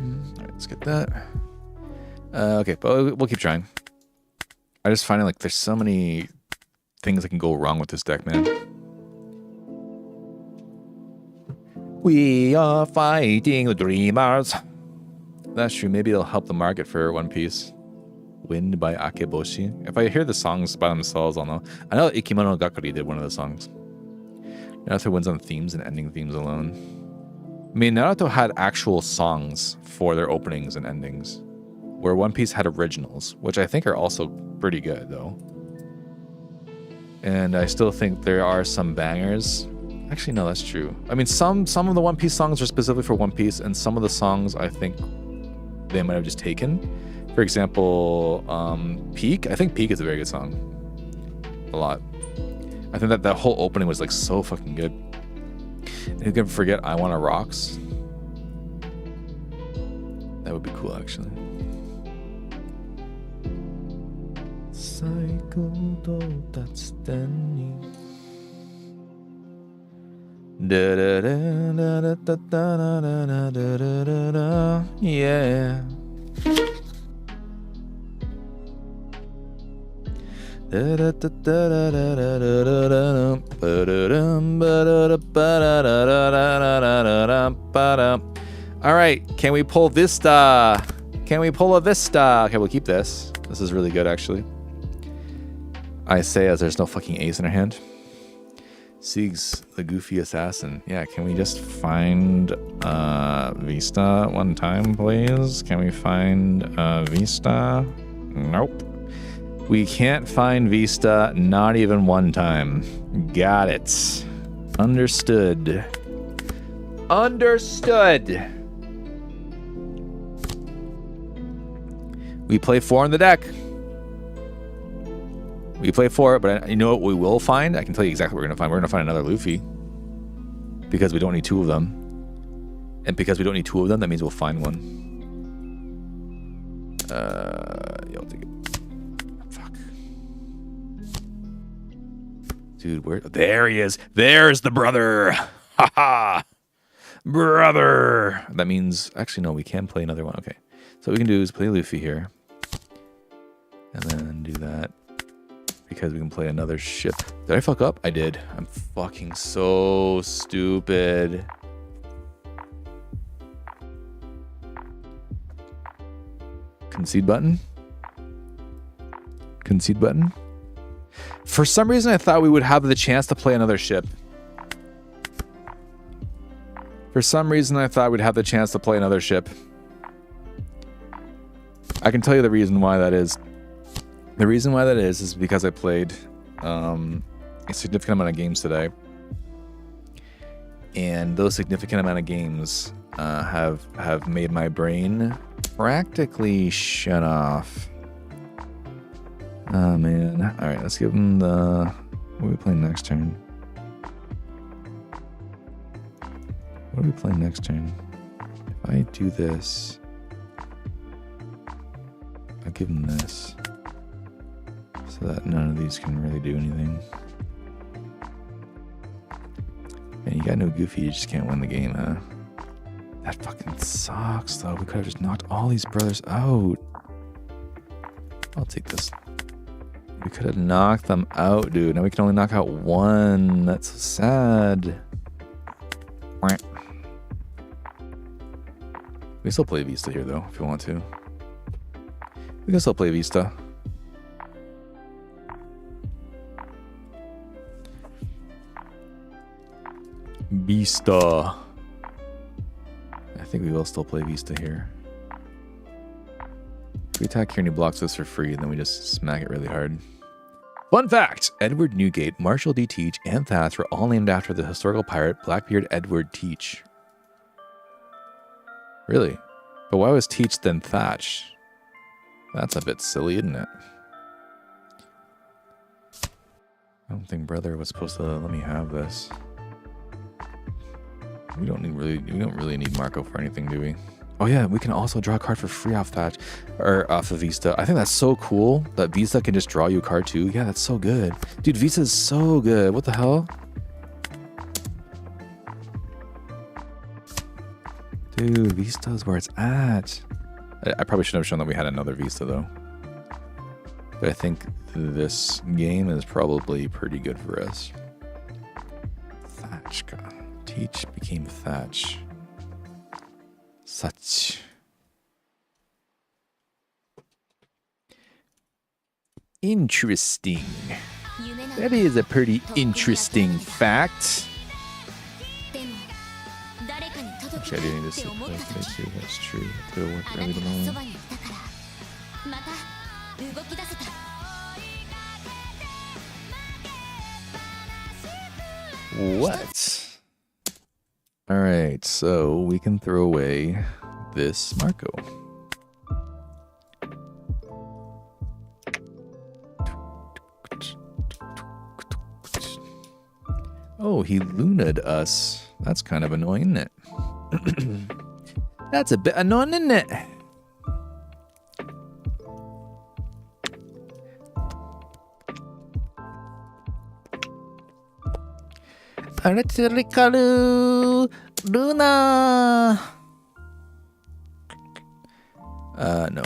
let's get that. Okay, but we'll keep trying. I just find like there's so many things that can go wrong with this deck, man. We are fighting dreamers. That's true. Maybe it'll help the market for One Piece. Wind by Akeboshi. If I hear the songs by themselves, I'll know. I know Ikimono Gakuri did one of the songs. Naruto wins on themes and ending themes alone. I mean, Naruto had actual songs for their openings and endings, where One Piece had originals, which I think are also pretty good, though. And I still think there are some bangers. Actually, no, that's true. I mean, some of the One Piece songs are specifically for One Piece, and some of the songs I think they might have just taken. For example, Peak. I think Peak is a very good song. A lot. I think that whole opening was like so fucking good. And who can forget I Wanna Rocks? That would be cool, actually. Yeah. Alright, can we pull Vista? Can we pull a Vista? Okay, we'll keep this. This is really good, actually. I say as there's no fucking ace in our hand. Sieg's the goofy assassin. Yeah, can we just find Vista one time, please? Can we find Vista? Nope. We can't find Vista, not even one time. Got it. Understood. Understood. We play 4 in the deck. We play 4, but you know what we will find? I can tell you exactly what we're going to find. We're going to find another Luffy. Because we don't need 2 of them. And because we don't need 2 of them, that means we'll find one. Yeah, I'll take it. Dude, where? There he is. There's the brother. Haha. Brother. That means, actually, no, we can play another one. Okay. So what we can do is play Luffy here. And then do that. Because we can play another ship. Did I fuck up? I did. I'm fucking so stupid. Concede button? Concede button? For some reason, I thought we would have the chance to play another ship. For some reason, I thought we'd have the chance to play another ship. I can tell you the reason why that is. The reason why that is because I played a significant amount of games today. and those significant amount of games have made my brain practically shut off. Oh man! All right, let's give him the. What are we playing next turn? What are we playing next turn? If I do this, I'll give him this, so that none of these can really do anything. And you got no Goofy, you just can't win the game, huh? That fucking sucks, though. We could have just knocked all these brothers out. I'll take this. We could have knocked them out, dude. Now we can only knock out one. That's so sad. We can still play Vista here, though, if you want to. We can still play Vista. Vista. I think we will still play Vista here. If we attack here and he blocks us for free, then we just smack it really hard. Fun fact! Edward Newgate, Marshall D. Teach, and Thatch were all named after the historical pirate Blackbeard Edward Teach. Really? But why was Teach then Thatch? That's a bit silly, isn't it? I don't think brother was supposed to let me have this. We don't really need Marco for anything, do we? Oh yeah, we can also draw a card for free off Thatch, or off of Vista. I think that's so cool that Vista can just draw you a card too. Yeah, that's so good. Dude, Vista is so good. What the hell? Dude, Vista is where it's at. I probably should have shown that we had another Vista though. But I think this game is probably pretty good for us. Thatch, God. Teach became Thatch. Such. Interesting. That is a pretty interesting fact. Actually, I didn't need to sit close to make sure that's true. It could have worked really alone. What? Alright, so we can throw away this Marco. Oh, he Luna'd us. That's kind of annoying, isn't it? That's a bit annoying, isn't it? Rikaru Luna. No.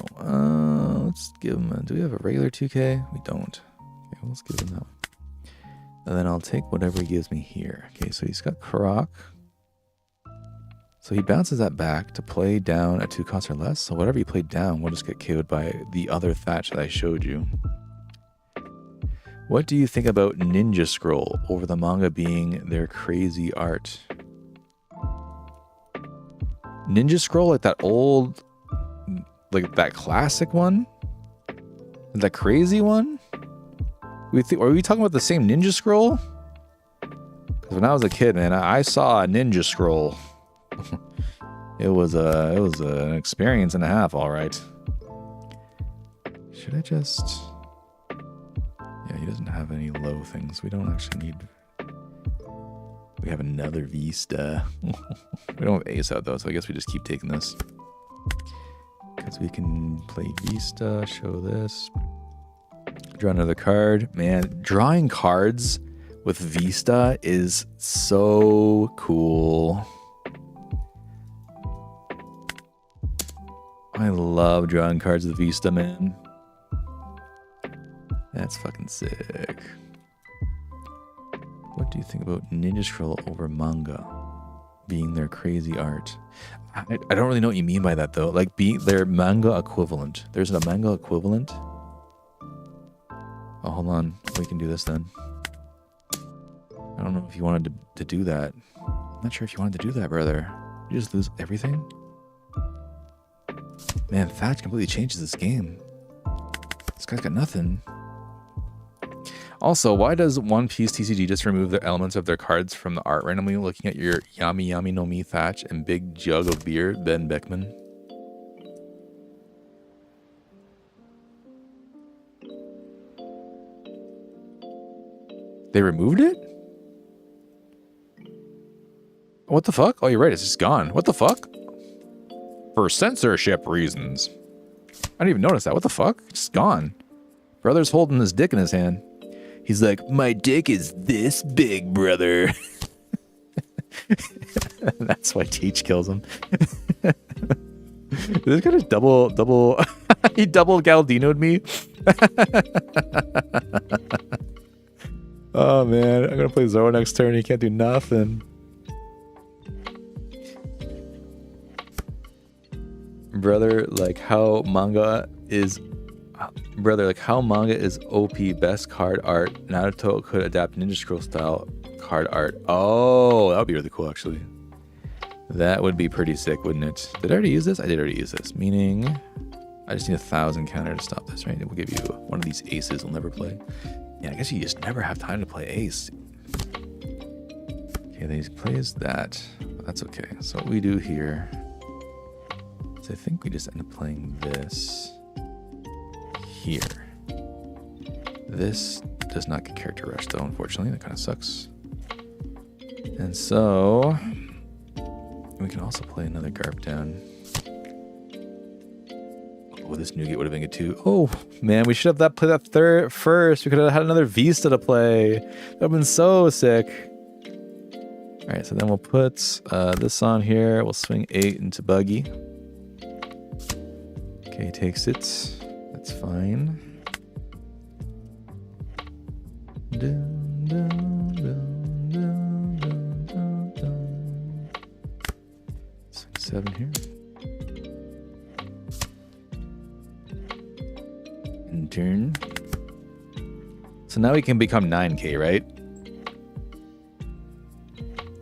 Let's give him a. Do we have a regular 2K? We don't. Okay, well, let's give him that one. And then I'll take whatever he gives me here. Okay, so he's got Croc. So he bounces that back to play down at 2 costs or less. So whatever you played down will just get KO'd by the other Thatch that I showed you. What do you think about Ninja Scroll over the manga being their crazy art? Ninja Scroll, like that old, like that classic one? That crazy one? Are we talking about the same Ninja Scroll? Because when I was a kid, man, I saw a Ninja Scroll. It was an experience and a half, all right. Should I just? Yeah, he doesn't have any low things. We don't actually need. We have another Vista. We don't have Ace out though, so I guess we just keep taking this. Because we can play Vista, show this. Draw another card. Man, drawing cards with Vista is so cool. I love drawing cards with Vista, man. That's fucking sick. What do you think about Ninja Scroll over manga being their crazy art? I don't really know what you mean by that though. Like being their manga equivalent. There's a manga equivalent. Oh, hold on. We can do this then. I don't know if you wanted to do that. I'm not sure if you wanted to do that, brother. You just lose everything? Man, Thatch completely changes this game. This guy's got nothing. Also, why does One Piece TCG just remove the elements of their cards from the art randomly? Looking at your Yami Yami no Mi Thatch and Big Jug of Beer, Ben Beckman. They removed it? What the fuck? Oh, you're right. It's just gone. What the fuck? For censorship reasons. I didn't even notice that. What the fuck? It's just gone. Brother's holding his dick in his hand. He's like, my dick is this big, brother. That's why Teach kills him. This guy just double. He double Galdino'd me. Oh man, I'm gonna play Zoro next turn. He can't do nothing. Brother, like how manga is OP best card art. Naruto could adapt Ninja Scroll style card art. Oh, that would be really cool actually. That would be pretty sick, wouldn't it? Did I already use this? I did already use this, meaning I just need 1,000 counter to stop this, right? It will give you one of these aces we'll never play. Yeah, I guess you just never have time to play ace. Okay, then he plays that. But that's okay. So what we do here is I think we just end up playing this here. This does not get character rush though, unfortunately. That kind of sucks. And so we can also play another Garp down. Oh, this Newgate would have been good too. Oh man, we should have played that third first. We could have had another Vista to play. That would have been so sick. All right, so then we'll put this on here. We'll swing 8 into Buggy. Okay, he takes it. That's fine. Dun, dun, dun, dun, dun, dun, dun. Swing 7 here. Turn. So now he can become 9k, right?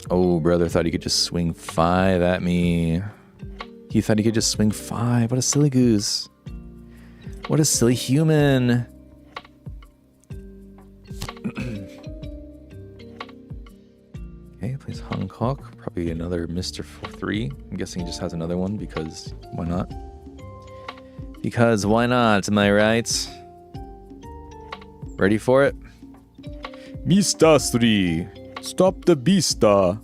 Oh, brother thought he could just swing 5 at me. He thought he could just swing 5. What a silly goose. What a silly human. Okay, plays Hancock. Probably another Mr. 3. I'm guessing he just has another one because why not? Because why not? Am I right? Ready for it? Mista 3. Stop the Beasta.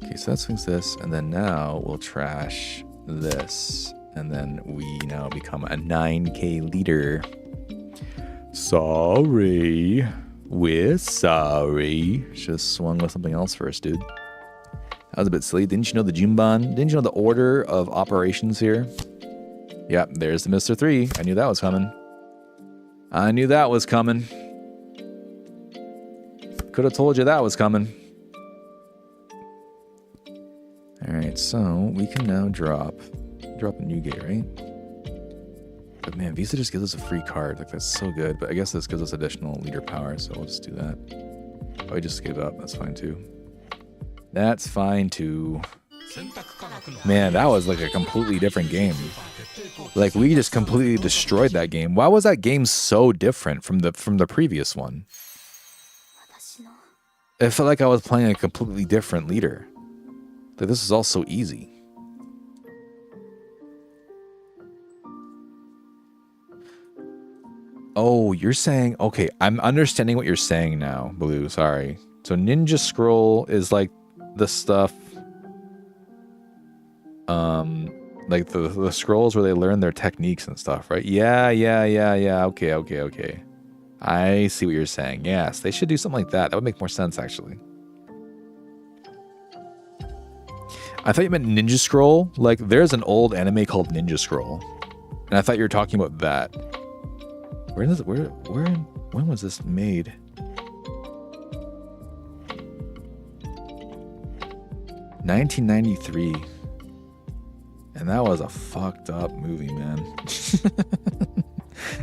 Okay, so that swings this, and then now we'll trash this, and then we now become a 9k leader. Sorry. We're sorry. Should have swung with something else first, dude. That was a bit silly. Didn't you know the Junban? Didn't you know the order of operations here? Yep, there's the Mr. 3. I knew that was coming. I knew that was coming. Could have told you that was coming. Alright, so we can now drop a Newgate, right? But man, Visa just gives us a free card. Like, that's so good. But I guess this gives us additional leader power, so we'll just do that. Oh, I just gave up. That's fine too. That's fine too. Man, that was like a completely different game. Like, we just completely destroyed that game. Why was that game so different from the previous one? It felt like I was playing a completely different leader. Like, this is all so easy. Oh, you're saying, okay, I'm understanding what you're saying now, Blue, sorry. So Ninja Scroll is like the stuff, like the scrolls where they learn their techniques and stuff, right? Yeah. Okay. I see what you're saying. Yes, they should do something like that. That would make more sense, actually. I thought you meant Ninja Scroll. Like, there's an old anime called Ninja Scroll, and I thought you were talking about that. When was this made? 1993. And that was a fucked up movie, man.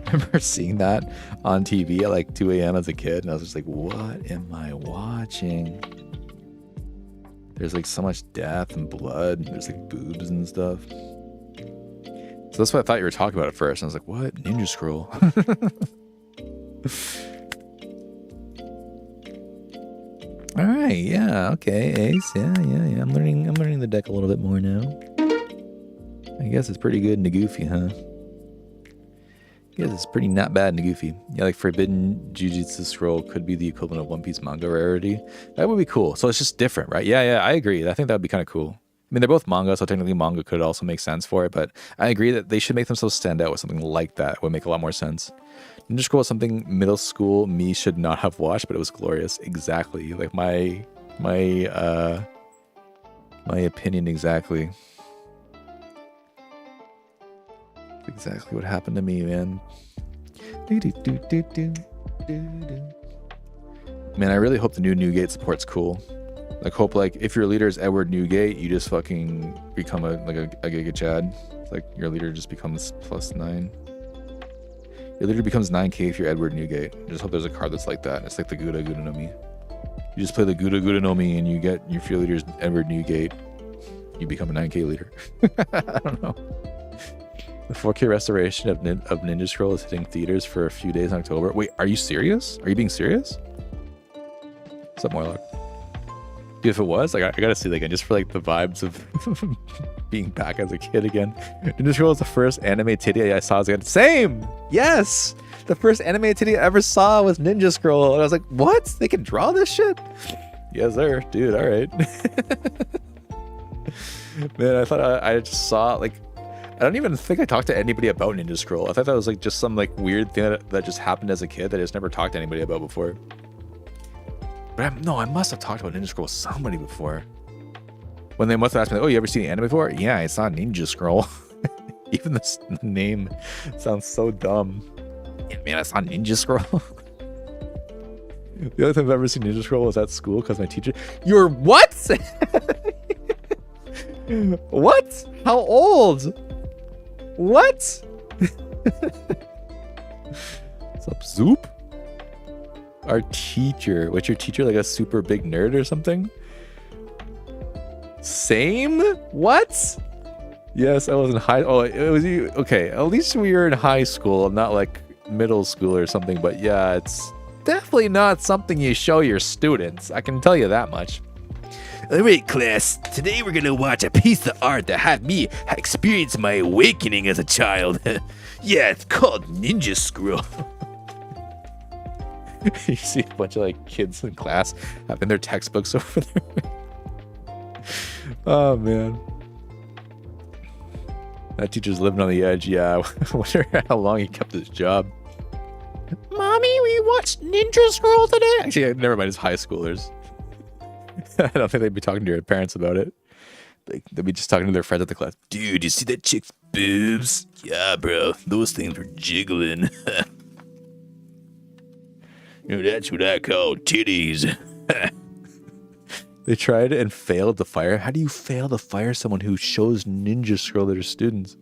I remember seeing that on TV at like 2 a.m. as a kid, and I was just like, what am I watching? There's like so much death and blood. There's like boobs and stuff. So So that's what I thought you were talking about at first. I was like, what? Ninja Scroll? All right, yeah, okay, Ace, yeah. I'm learning the deck a little bit more now. I guess it's pretty good in the Goofy, huh? I guess it's pretty not bad in the Goofy. Yeah, like Forbidden Jujutsu Scroll could be the equivalent of One Piece manga rarity. That would be cool. So it's just different, right? Yeah, I agree. I think that would be kind of cool. I mean, they're both manga, so technically manga could also make sense for it, but I agree that they should make themselves stand out with something like that. It would make a lot more sense. Ninja Scroll is something middle school me should not have watched, but it was glorious. Exactly. Like my opinion exactly. Exactly what happened to me, man. Man, I really hope the new Newgate support's cool. Like, hope, like, if your leader is Edward Newgate, you just fucking become a Giga Chad. It's like your leader just becomes +9. Your leader becomes 9k if you're Edward Newgate. I just hope there's a card that's like that. It's like the Gura no Mi. You just play the Gura no Mi and you get, if your leader's Edward Newgate, you become a 9k leader. I don't know. The 4K restoration of Ninja Scroll is hitting theaters for a few days in October. Wait, are you serious? Are you being serious? What's up, Morlock? Dude, if it was, like, I gotta see that again, just for like the vibes of being back as a kid again. Ninja Scroll was the first anime titty I saw as a kid. Same! Yes! The first anime titty I ever saw was Ninja Scroll. And I was like, what? They can draw this shit? Yes, sir. Dude, alright. Man, I thought I just saw, like, I don't even think I talked to anybody about Ninja Scroll. I thought that was like just some like weird thing that just happened as a kid that I just never talked to anybody about before. But I must have talked about Ninja Scroll with somebody before. When they must have asked me, like, oh, you ever seen the anime before? Yeah, I saw Ninja Scroll. Even the name sounds so dumb. Yeah, man, I saw Ninja Scroll. The only time I've ever seen Ninja Scroll was at school because my teacher... You're what? What? How old? What? What's up, Zoop? Our teacher. What's your teacher, like a super big nerd or something? Same? What? Yes, I was in high... Oh, it was you. Okay, at least we were in high school, not like middle school or something. But yeah, it's definitely not something you show your students. I can tell you that much. Alright, class, today we're gonna watch a piece of art that had me experience my awakening as a child. Yeah, it's called Ninja Scroll. You see a bunch of like kids in class having their textbooks over there. Oh man. That teacher's living on the edge, yeah. I wonder how long he kept his job. Mommy, we watched Ninja Scroll today. Actually, never mind, it's high schoolers. I don't think they'd be talking to their parents about it. They'd be just talking to their friends at the class. Dude, you see that chick's boobs? Yeah, bro. Those things were jiggling. You know, that's what I call titties. They tried and failed to fire. How do you fail to fire someone who shows Ninja Scroll to their students?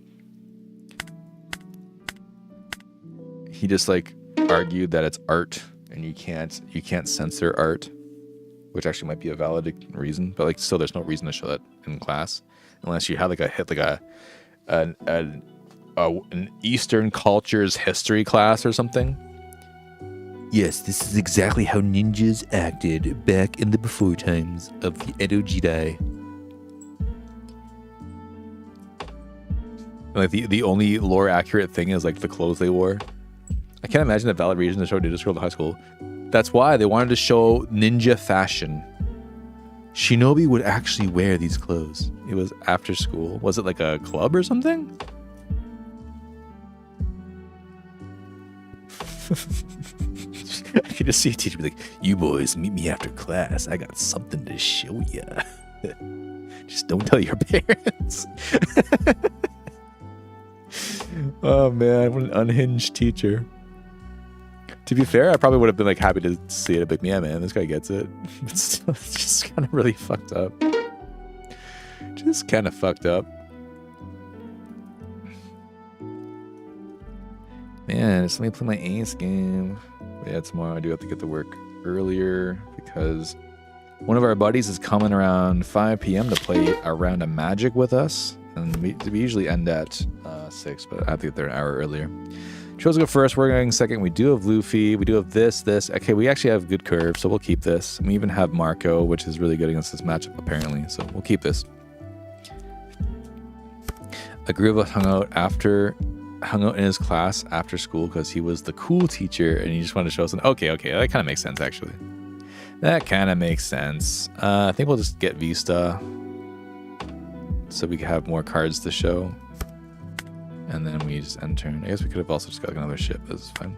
He just like argued that it's art and you can't censor art. Which actually might be a valid reason, but like still, there's no reason to show that in class unless you have like an Eastern cultures history class or something. Yes, this is exactly how ninjas acted back in the before times of the Edo Jidai. Like the only lore accurate thing is like the clothes they wore. I can't imagine a valid reason to show Ninja Scroll to high school. That's why they wanted to show ninja fashion. Shinobi would actually wear these clothes. It was after school. Was it like a club or something? I could just see a teacher be like, you boys, meet me after class. I got something to show ya. Just don't tell your parents. Oh man, what an unhinged teacher. To be fair, I probably would have been like happy to see it. Like, yeah, man, this guy gets it. But still, it's just kind of really fucked up. Just kind of fucked up. Man, just let me play my Ace game. But yeah, tomorrow I do have to get to work earlier because one of our buddies is coming around 5 p.m. to play a round of Magic with us. And we usually end at 6, but I have to get there an hour earlier. Chose to go first. We're going second. We do have Luffy. We do have this. Okay, we actually have good curve, so we'll keep this. And we even have Marco, which is really good against this matchup, apparently. So we'll keep this. A group of us hung out in his class after school because he was the cool teacher and he just wanted to show us. Okay, that kind of makes sense, actually. That kind of makes sense. I think we'll just get Vista so we can have more cards to show. And then we just end turn. I guess we could have also just got another ship. This is fine.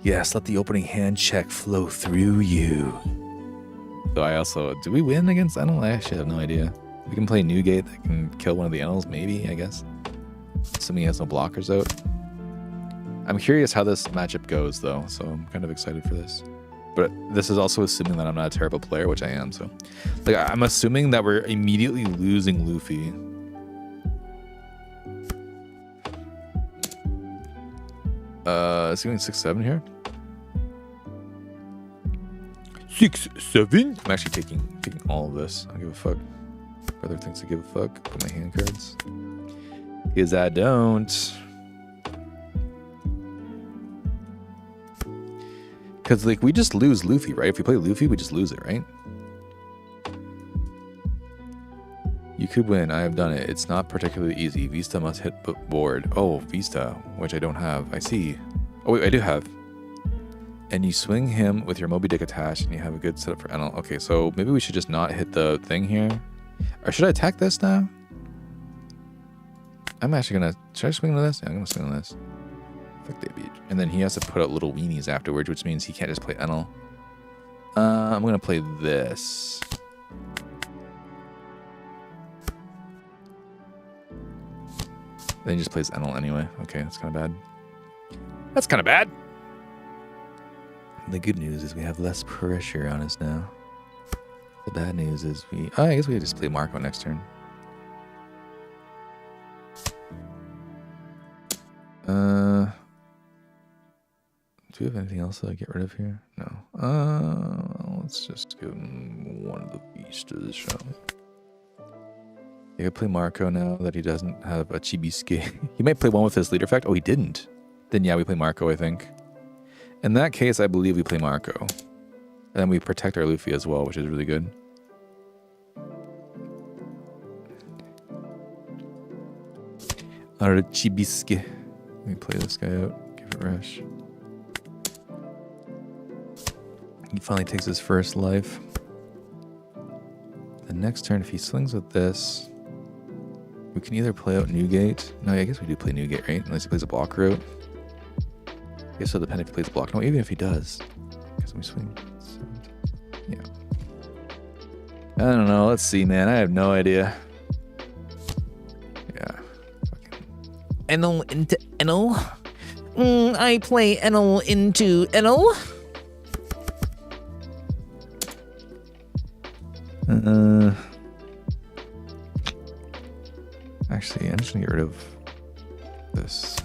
Yes, let the opening hand check flow through you. So I also... Do we win against Enel? I actually have no idea. We can play Newgate that can kill one of the Enels, maybe, I guess. Assuming he has no blockers out. I'm curious how this matchup goes, though, so I'm kind of excited for this. But this is also assuming that I'm not a terrible player, which I am, so... Like, I'm assuming that we're immediately losing Luffy. Is he going 6-7 here? 6-7? I'm actually taking all of this. I don't give a fuck. Brother thinks I give a fuck. Put my hand cards. Because I don't. Because, like, we just lose Luffy, right? If we play Luffy, we just lose it, right? You could win. I have done it. It's not particularly easy. Vista must hit board. Oh, Vista, which I don't have. I see. Oh, wait, I do have. And you swing him with your Moby Dick attached, and you have a good setup for Enel. Okay, so maybe we should just not hit the thing here. Or should I attack this now? I'm actually gonna... Should I swing on this? Yeah, I'm gonna swing on this. Fuck that bitch. And then he has to put out little weenies afterwards, which means he can't just play Enel. I'm gonna play this. Then he just plays Enel anyway. Okay, that's kind of bad. That's kind of bad. The good news is we have less pressure on us now. The bad news is we... Oh, I guess we could just play Marco next turn. Do we have anything else that I get rid of here? No. Let's just give him one of the Vistas, shall we? You could play Marco now that he doesn't have a Chibisuke. He might play one with his leader effect. Oh, he didn't. Then yeah, we play Marco, I think. In that case, I believe we play Marco. And then we protect our Luffy as well, which is really good. Our Chibisuke. Let me play this guy out. Give it rush. He finally takes his first life. The next turn, if he slings with this, we can either play out Newgate. No, I guess we do play Newgate, right? Unless he plays a blocker out. I guess it'll depend if he plays a block. No, even if he does. Because we swing. Yeah. I don't know. Let's see, man. I have no idea. Yeah. Enel into Enel. I play Enel into Enel. Actually, I'm just gonna get rid of this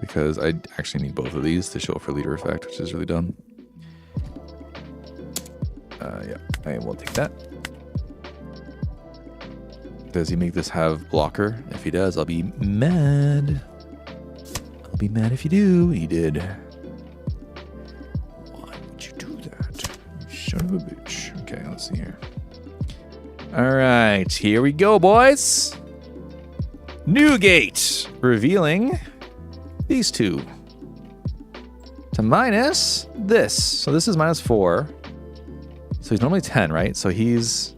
because I actually need both of these to show up for leader effect, which is really dumb. Yeah, I will take that. Does he make this have blocker? If he does, I'll be mad. I'll be mad if you do. He did. Why would you do that? You son of a bitch. Okay, let's see here. All right, here we go, boys. Newgate revealing these two to minus this. So this is -4. So he's normally 10, right? So he's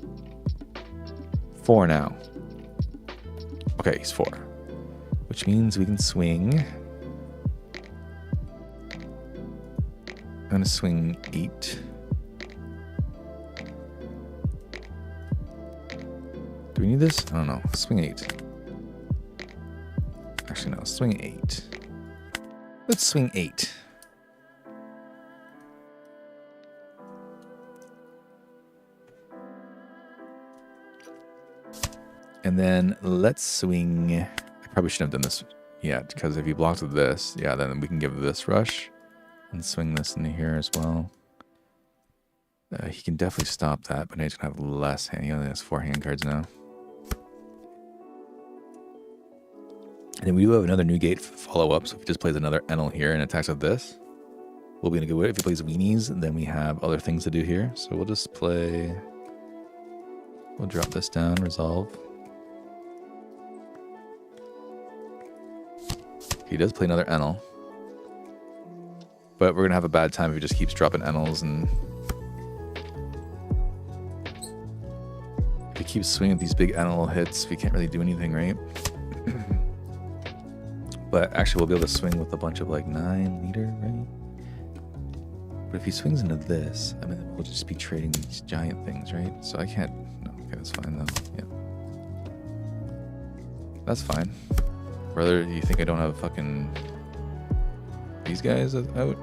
4 now. Okay, he's 4, which means we can swing. I'm gonna swing 8. Do we need this? I don't know. Swing 8. Actually, no. Swing 8. Let's swing 8. And then let's swing... I probably shouldn't have done this yet, because if he blocks with this, yeah, then we can give this rush and swing this into here as well. He can definitely stop that, but now he's going to have less hand. He only has 4 hand cards now. And then we do have another new gate follow up. So if he just plays another Enel here and attacks with this, we'll be in a good way. If he plays weenies, then we have other things to do here. So we'll just play. We'll drop this down, resolve. He does play another Enel. But we're going to have a bad time if he just keeps dropping Enels. And if he keeps swinging these big Enel hits, we can't really do anything, right? But actually, we'll be able to swing with a bunch of like 9 leader, right? But if he swings into this, I mean, we'll just be trading these giant things, right? So I can't. No, okay, that's fine though. Yeah, that's fine. Brother, you think I don't have fucking these guys out?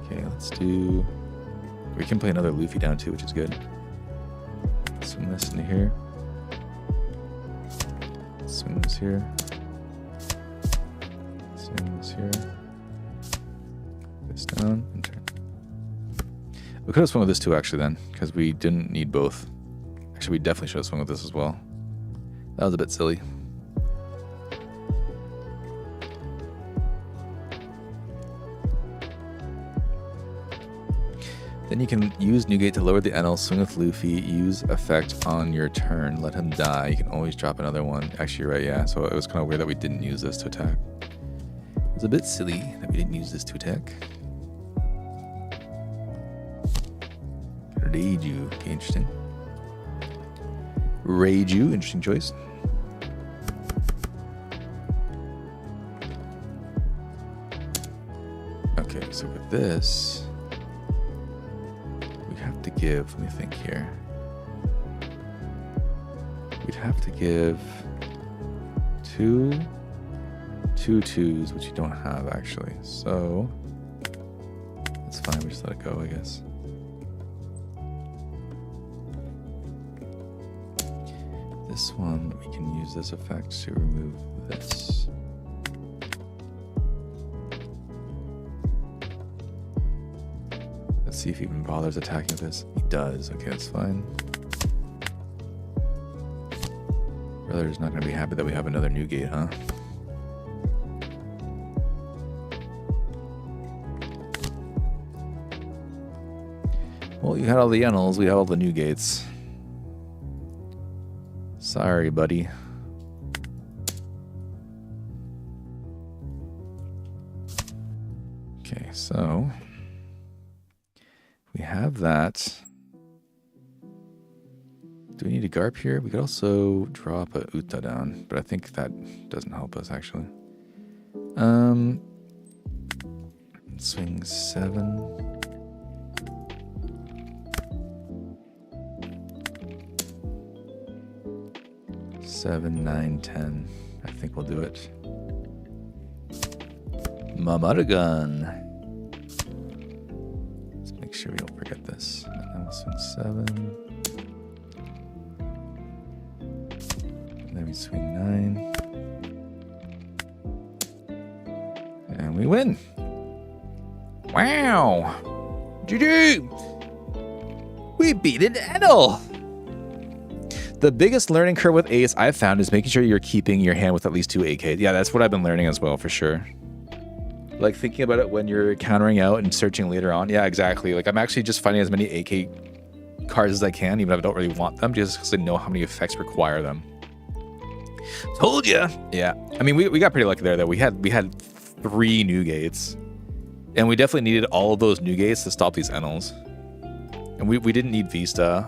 Okay, let's do. We can play another Luffy down too, which is good. Swing this into here. Swing this here. Swing this here. This down and turn. We could have swung with this too, actually, then, because we didn't need both. Actually, we definitely should have swung with this as well. That was a bit silly. Then you can use Newgate to lower the Enel, swing with Luffy, use effect on your turn, let him die. You can always drop another one. Actually, you're right, yeah. So it was kind of weird that we didn't use this to attack. It was a bit silly that we didn't use this to attack. Reiju, okay, interesting. Reiju, interesting choice. Okay, so with this, we have to give, let me think here. We'd have to give two 2/2s, which you don't have actually. So that's fine, we just let it go, I guess. This one, we can use this effect to remove this. Let's see if he even bothers attacking with this. He does. Okay, that's fine. Brother's not going to be happy that we have another new gate, huh? Well, you had all the Enels, we have all the new gates. Sorry, buddy. Okay, so we have that. Do we need a Garp here? We could also drop a Uta down, but I think that doesn't help us actually. Swing 7. 7, 9, 10. I think we'll do it. Mamadagun. Let's make sure we don't forget this. And then we'll swing 7. And then we swing 9. And we win. Wow. GG. We beat an Enel. The biggest learning curve with Ace I've found is making sure you're keeping your hand with at least 2 AK. Yeah, that's what I've been learning as well, for sure. Like thinking about it when you're countering out and searching later on. Yeah, exactly. Like I'm actually just finding as many AK cards as I can, even if I don't really want them, just because I know how many effects require them. Told ya. Yeah. I mean, we got pretty lucky there, though. We had 3 new gates. And we definitely needed all of those new gates to stop these Enels. And we didn't need Vista.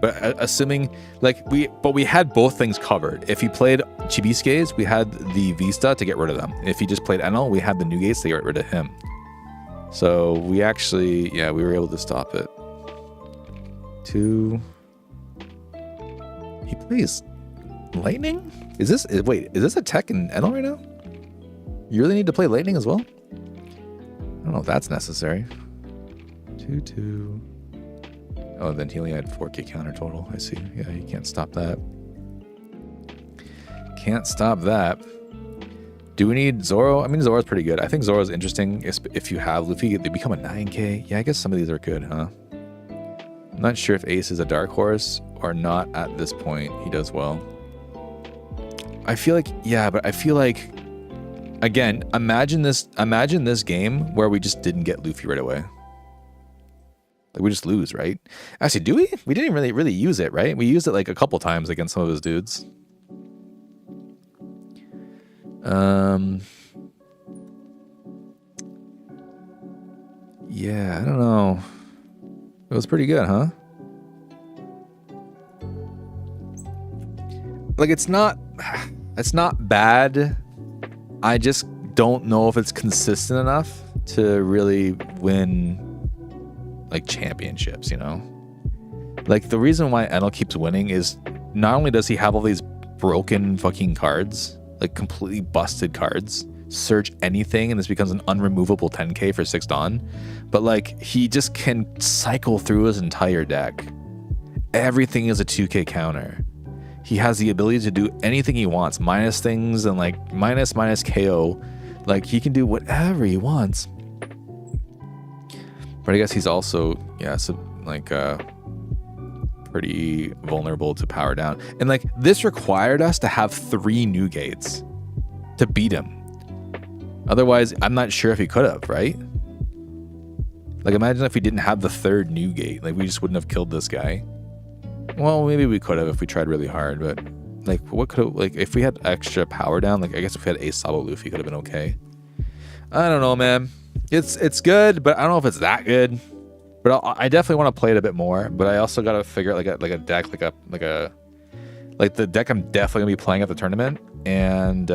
But assuming, but we had both things covered. If he played Chibiskes, we had the Vista to get rid of them. If he just played Enel, we had the new gates to get rid of him. So we actually, yeah, we were able to stop it. 2. He plays Lightning? Is this a tech in Enel right now? You really need to play Lightning as well? I don't know if that's necessary. 2/2. Oh, then he only had 4K counter total. I see. Yeah, you can't stop that. Can't stop that. Do we need Zoro? I mean, Zoro's pretty good. I think Zoro's interesting if you have Luffy. They become a 9K. Yeah, I guess some of these are good, huh? I'm not sure if Ace is a dark horse or not at this point. He does well. I feel like, yeah, but I feel like, again, imagine this game where we just didn't get Luffy right away. Like, we just lose, right? Actually, do we? We didn't really use it, right? We used it like a couple times against some of his dudes. Yeah, I don't know. It was pretty good, huh? Like, it's not bad. I just don't know if it's consistent enough to really win like championships, you know? Like, the reason why Enel keeps winning is not only does he have all these broken fucking cards, like completely busted cards, search anything and this becomes an unremovable 10k for 6 Dawn, but like he just can cycle through his entire deck. Everything is a 2k counter. He has the ability to do anything he wants, minus things and like minus KO. Like, he can do whatever he wants. But I guess he's also, yeah, so like pretty vulnerable to power down. And like, this required us to have 3 new gates to beat him. Otherwise, I'm not sure if he could have, right? Like, imagine if we didn't have the 3rd new gate. Like, we just wouldn't have killed this guy. Well, maybe we could have if we tried really hard, but like, what could have, like, if we had extra power down, like, I guess if we had Ace Sabo Luffy, could have been okay. I don't know, man. It's good, but I don't know if it's that good. But I definitely want to play it a bit more. But I also got to figure out like a deck, like the deck I'm definitely gonna be playing at the tournament. And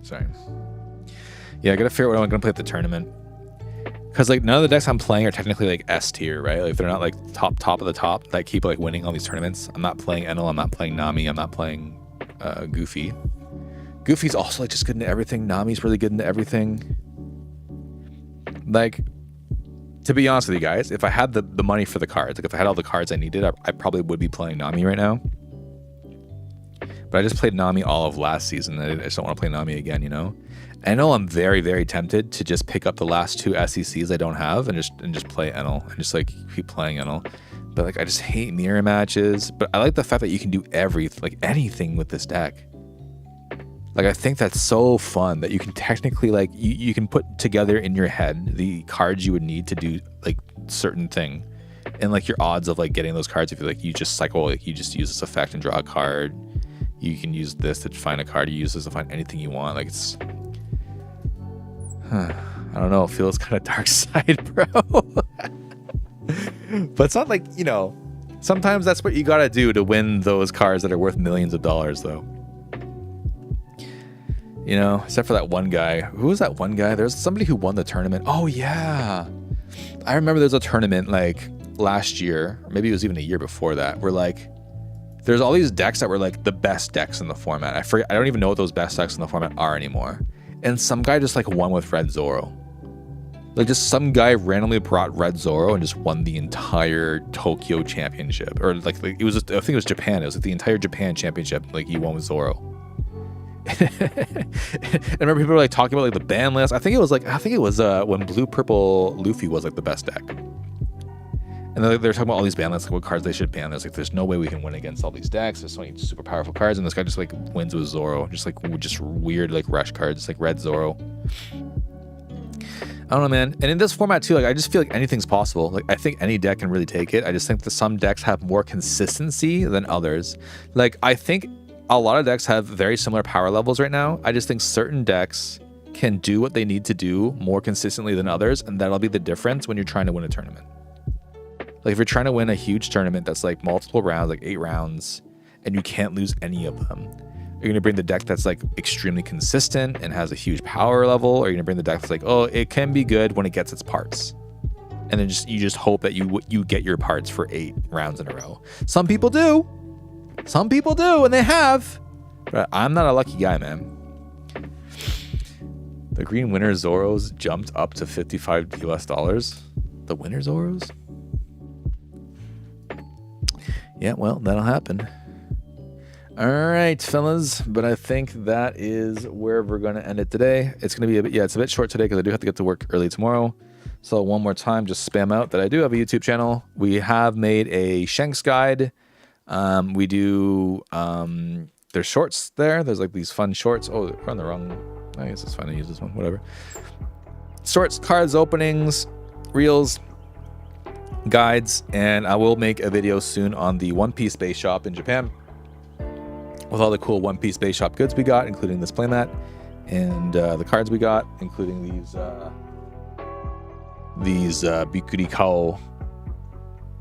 sorry. Yeah, I gotta figure out what I'm gonna play at the tournament. Because like, none of the decks I'm playing are technically like S tier, right? Like, they're not like top of the top that keep like winning all these tournaments. I'm not playing Enel, I'm not playing Nami, I'm not playing Goofy. Goofy's also like just good into everything. Nami's really good into everything. Like, to be honest with you guys, if I had the money for the cards, like if I had all the cards I needed, I probably would be playing Nami right now. But I just played Nami all of last season. I just don't want to play Nami again, you know? Enel, I'm very, very tempted to just pick up the last 2 SECs I don't have and just play Enel and just like keep playing Enel. But like, I just hate mirror matches. But I like the fact that you can do anything with this deck. Like, I think that's so fun that you can technically like you can put together in your head the cards you would need to do like certain thing, and like your odds of like getting those cards if you just cycle, like you just use this effect and draw a card. You can use this to find a card. You use this to find anything you want. Like, it's I don't know. It feels kind of dark side, bro. But it's not like, you know, sometimes that's what you gotta do to win those cards that are worth millions of dollars, though. You know, except for that one guy. Who was that one guy? There's somebody who won the tournament. Oh, yeah. I remember there's a tournament like last year, or maybe it was even a year before that, where like there's all these decks that were like the best decks in the format. I forget. I don't even know what those best decks in the format are anymore. And some guy just like won with Red Zoro. Like, just some guy randomly brought Red Zoro and just won the entire Tokyo championship. Or like it was just, I think it was Japan. It was like the entire Japan championship. Like, he won with Zoro. I remember people were like talking about like the ban list. I think it was when Blue Purple Luffy was like the best deck. And they're talking about all these ban lists, like what cards they should ban. There's no way we can win against all these decks. There's so many super powerful cards, and this guy just like wins with Zoro, just weird like rush cards, like Red Zoro. I don't know, man. And in this format too, like, I just feel like anything's possible. Like, I think any deck can really take it. I just think that some decks have more consistency than others. Like, I think a lot of decks have very similar power levels right now. I just think certain decks can do what they need to do more consistently than others, and that'll be the difference when you're trying to win a tournament. Like, if you're trying to win a huge tournament that's like multiple rounds, like 8 rounds, and you can't lose any of them, you're going to bring the deck that's like extremely consistent and has a huge power level, or you're going to bring the deck that's like, oh, it can be good when it gets its parts. And then you just hope that you get your parts for 8 rounds in a row. Some people do. Some people do, and they have. But I'm not a lucky guy, man. The green winner Zoros jumped up to $55 US. The winner Zoros? Yeah, well, that'll happen. All right, fellas, but I think that is where we're going to end it today. It's going to be it's a bit short today because I do have to get to work early tomorrow. So one more time, just spam out that I do have a YouTube channel. We have made a Shanks guide. We do, there's shorts there. There's like these fun shorts. Oh, we're on the wrong, I guess it's fine to use this one, whatever. Shorts, cards, openings, reels, guides, and I will make a video soon on the One Piece base shop in Japan with all the cool One Piece base shop goods we got, including this playmat and the cards we got, including these Bikuri Kao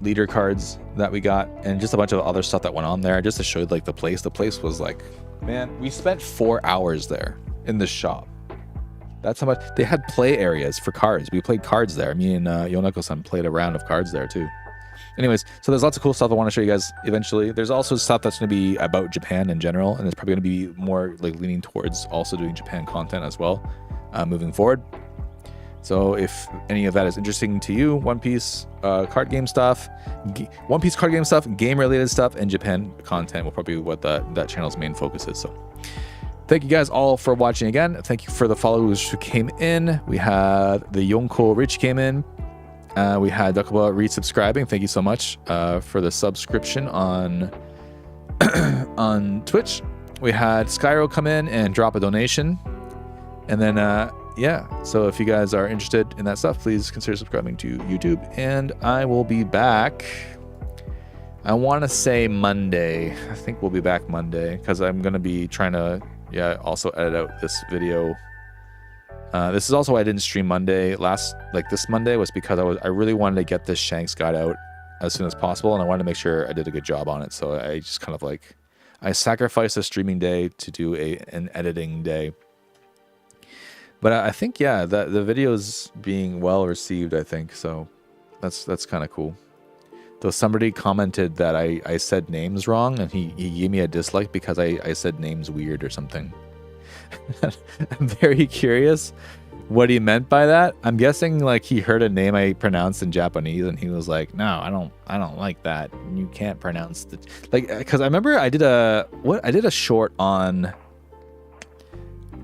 leader cards that we got, and just a bunch of other stuff that went on there, just to show you like the place. The place was like, man, we spent 4 hours there in the shop. That's how much they had play areas for cards. We played cards there. Me and Yonako-san played a round of cards there too. Anyways, so there's lots of cool stuff I want to show you guys eventually. There's also stuff that's going to be about Japan in general, and it's probably going to be more like leaning towards also doing Japan content as well moving forward. So if any of that is interesting to you, One Piece card game stuff, One Piece card game stuff, game related stuff, and Japan content will probably be what that channel's main focus is. So thank you guys all for watching again. Thank you for the followers who came in. We had the Yonko Rich came in. We had Dakuba resubscribing. Thank you so much for the subscription on on Twitch. We had Skyro come in and drop a donation. And then yeah, so if you guys are interested in that stuff, please consider subscribing to YouTube. And I will be back, I want to say Monday. I think we'll be back Monday because I'm going to be trying to, also edit out this video. This is also why I didn't stream Monday this Monday, was because I really wanted to get this Shanks guide out as soon as possible, and I wanted to make sure I did a good job on it. So I just kind of I sacrificed a streaming day to do an editing day. But I think, that the video is being well received, I think. So that's kind of cool. Though somebody commented that I said names wrong, and he gave me a dislike because I said names weird or something. I'm very curious what he meant by that. I'm guessing he heard a name I pronounced in Japanese, and he was like, "No, I don't like that. You can't pronounce the because I remember I did a short on.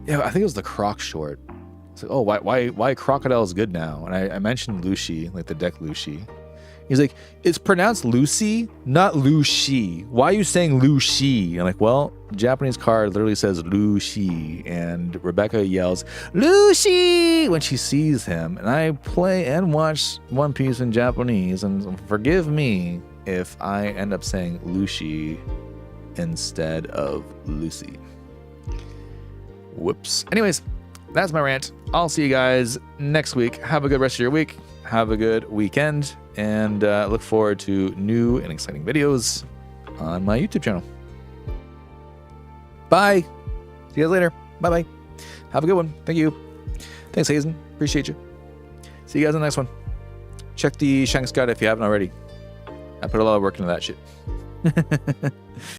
Yeah, I think it was the Croc short. It's like, oh, why Crocodile is good now? And I mentioned Lucy, like the deck Lucy. He's like, it's pronounced Lucy, not Lucy. Why are you saying Lucy? I'm like, well, Japanese card literally says Lucy, and Rebecca yells Lucy when she sees him. And I play and watch One Piece in Japanese, and forgive me if I end up saying Lucy instead of Lucy. Whoops. Anyways, that's my rant. I'll see you guys next week. Have a good rest of your week. Have a good weekend. And look forward to new and exciting videos on my YouTube channel. Bye. See you guys later. Bye-bye. Have a good one. Thank you. Thanks, Hazen. Appreciate you. See you guys in the next one. Check the Shanks guide if you haven't already. I put a lot of work into that shit.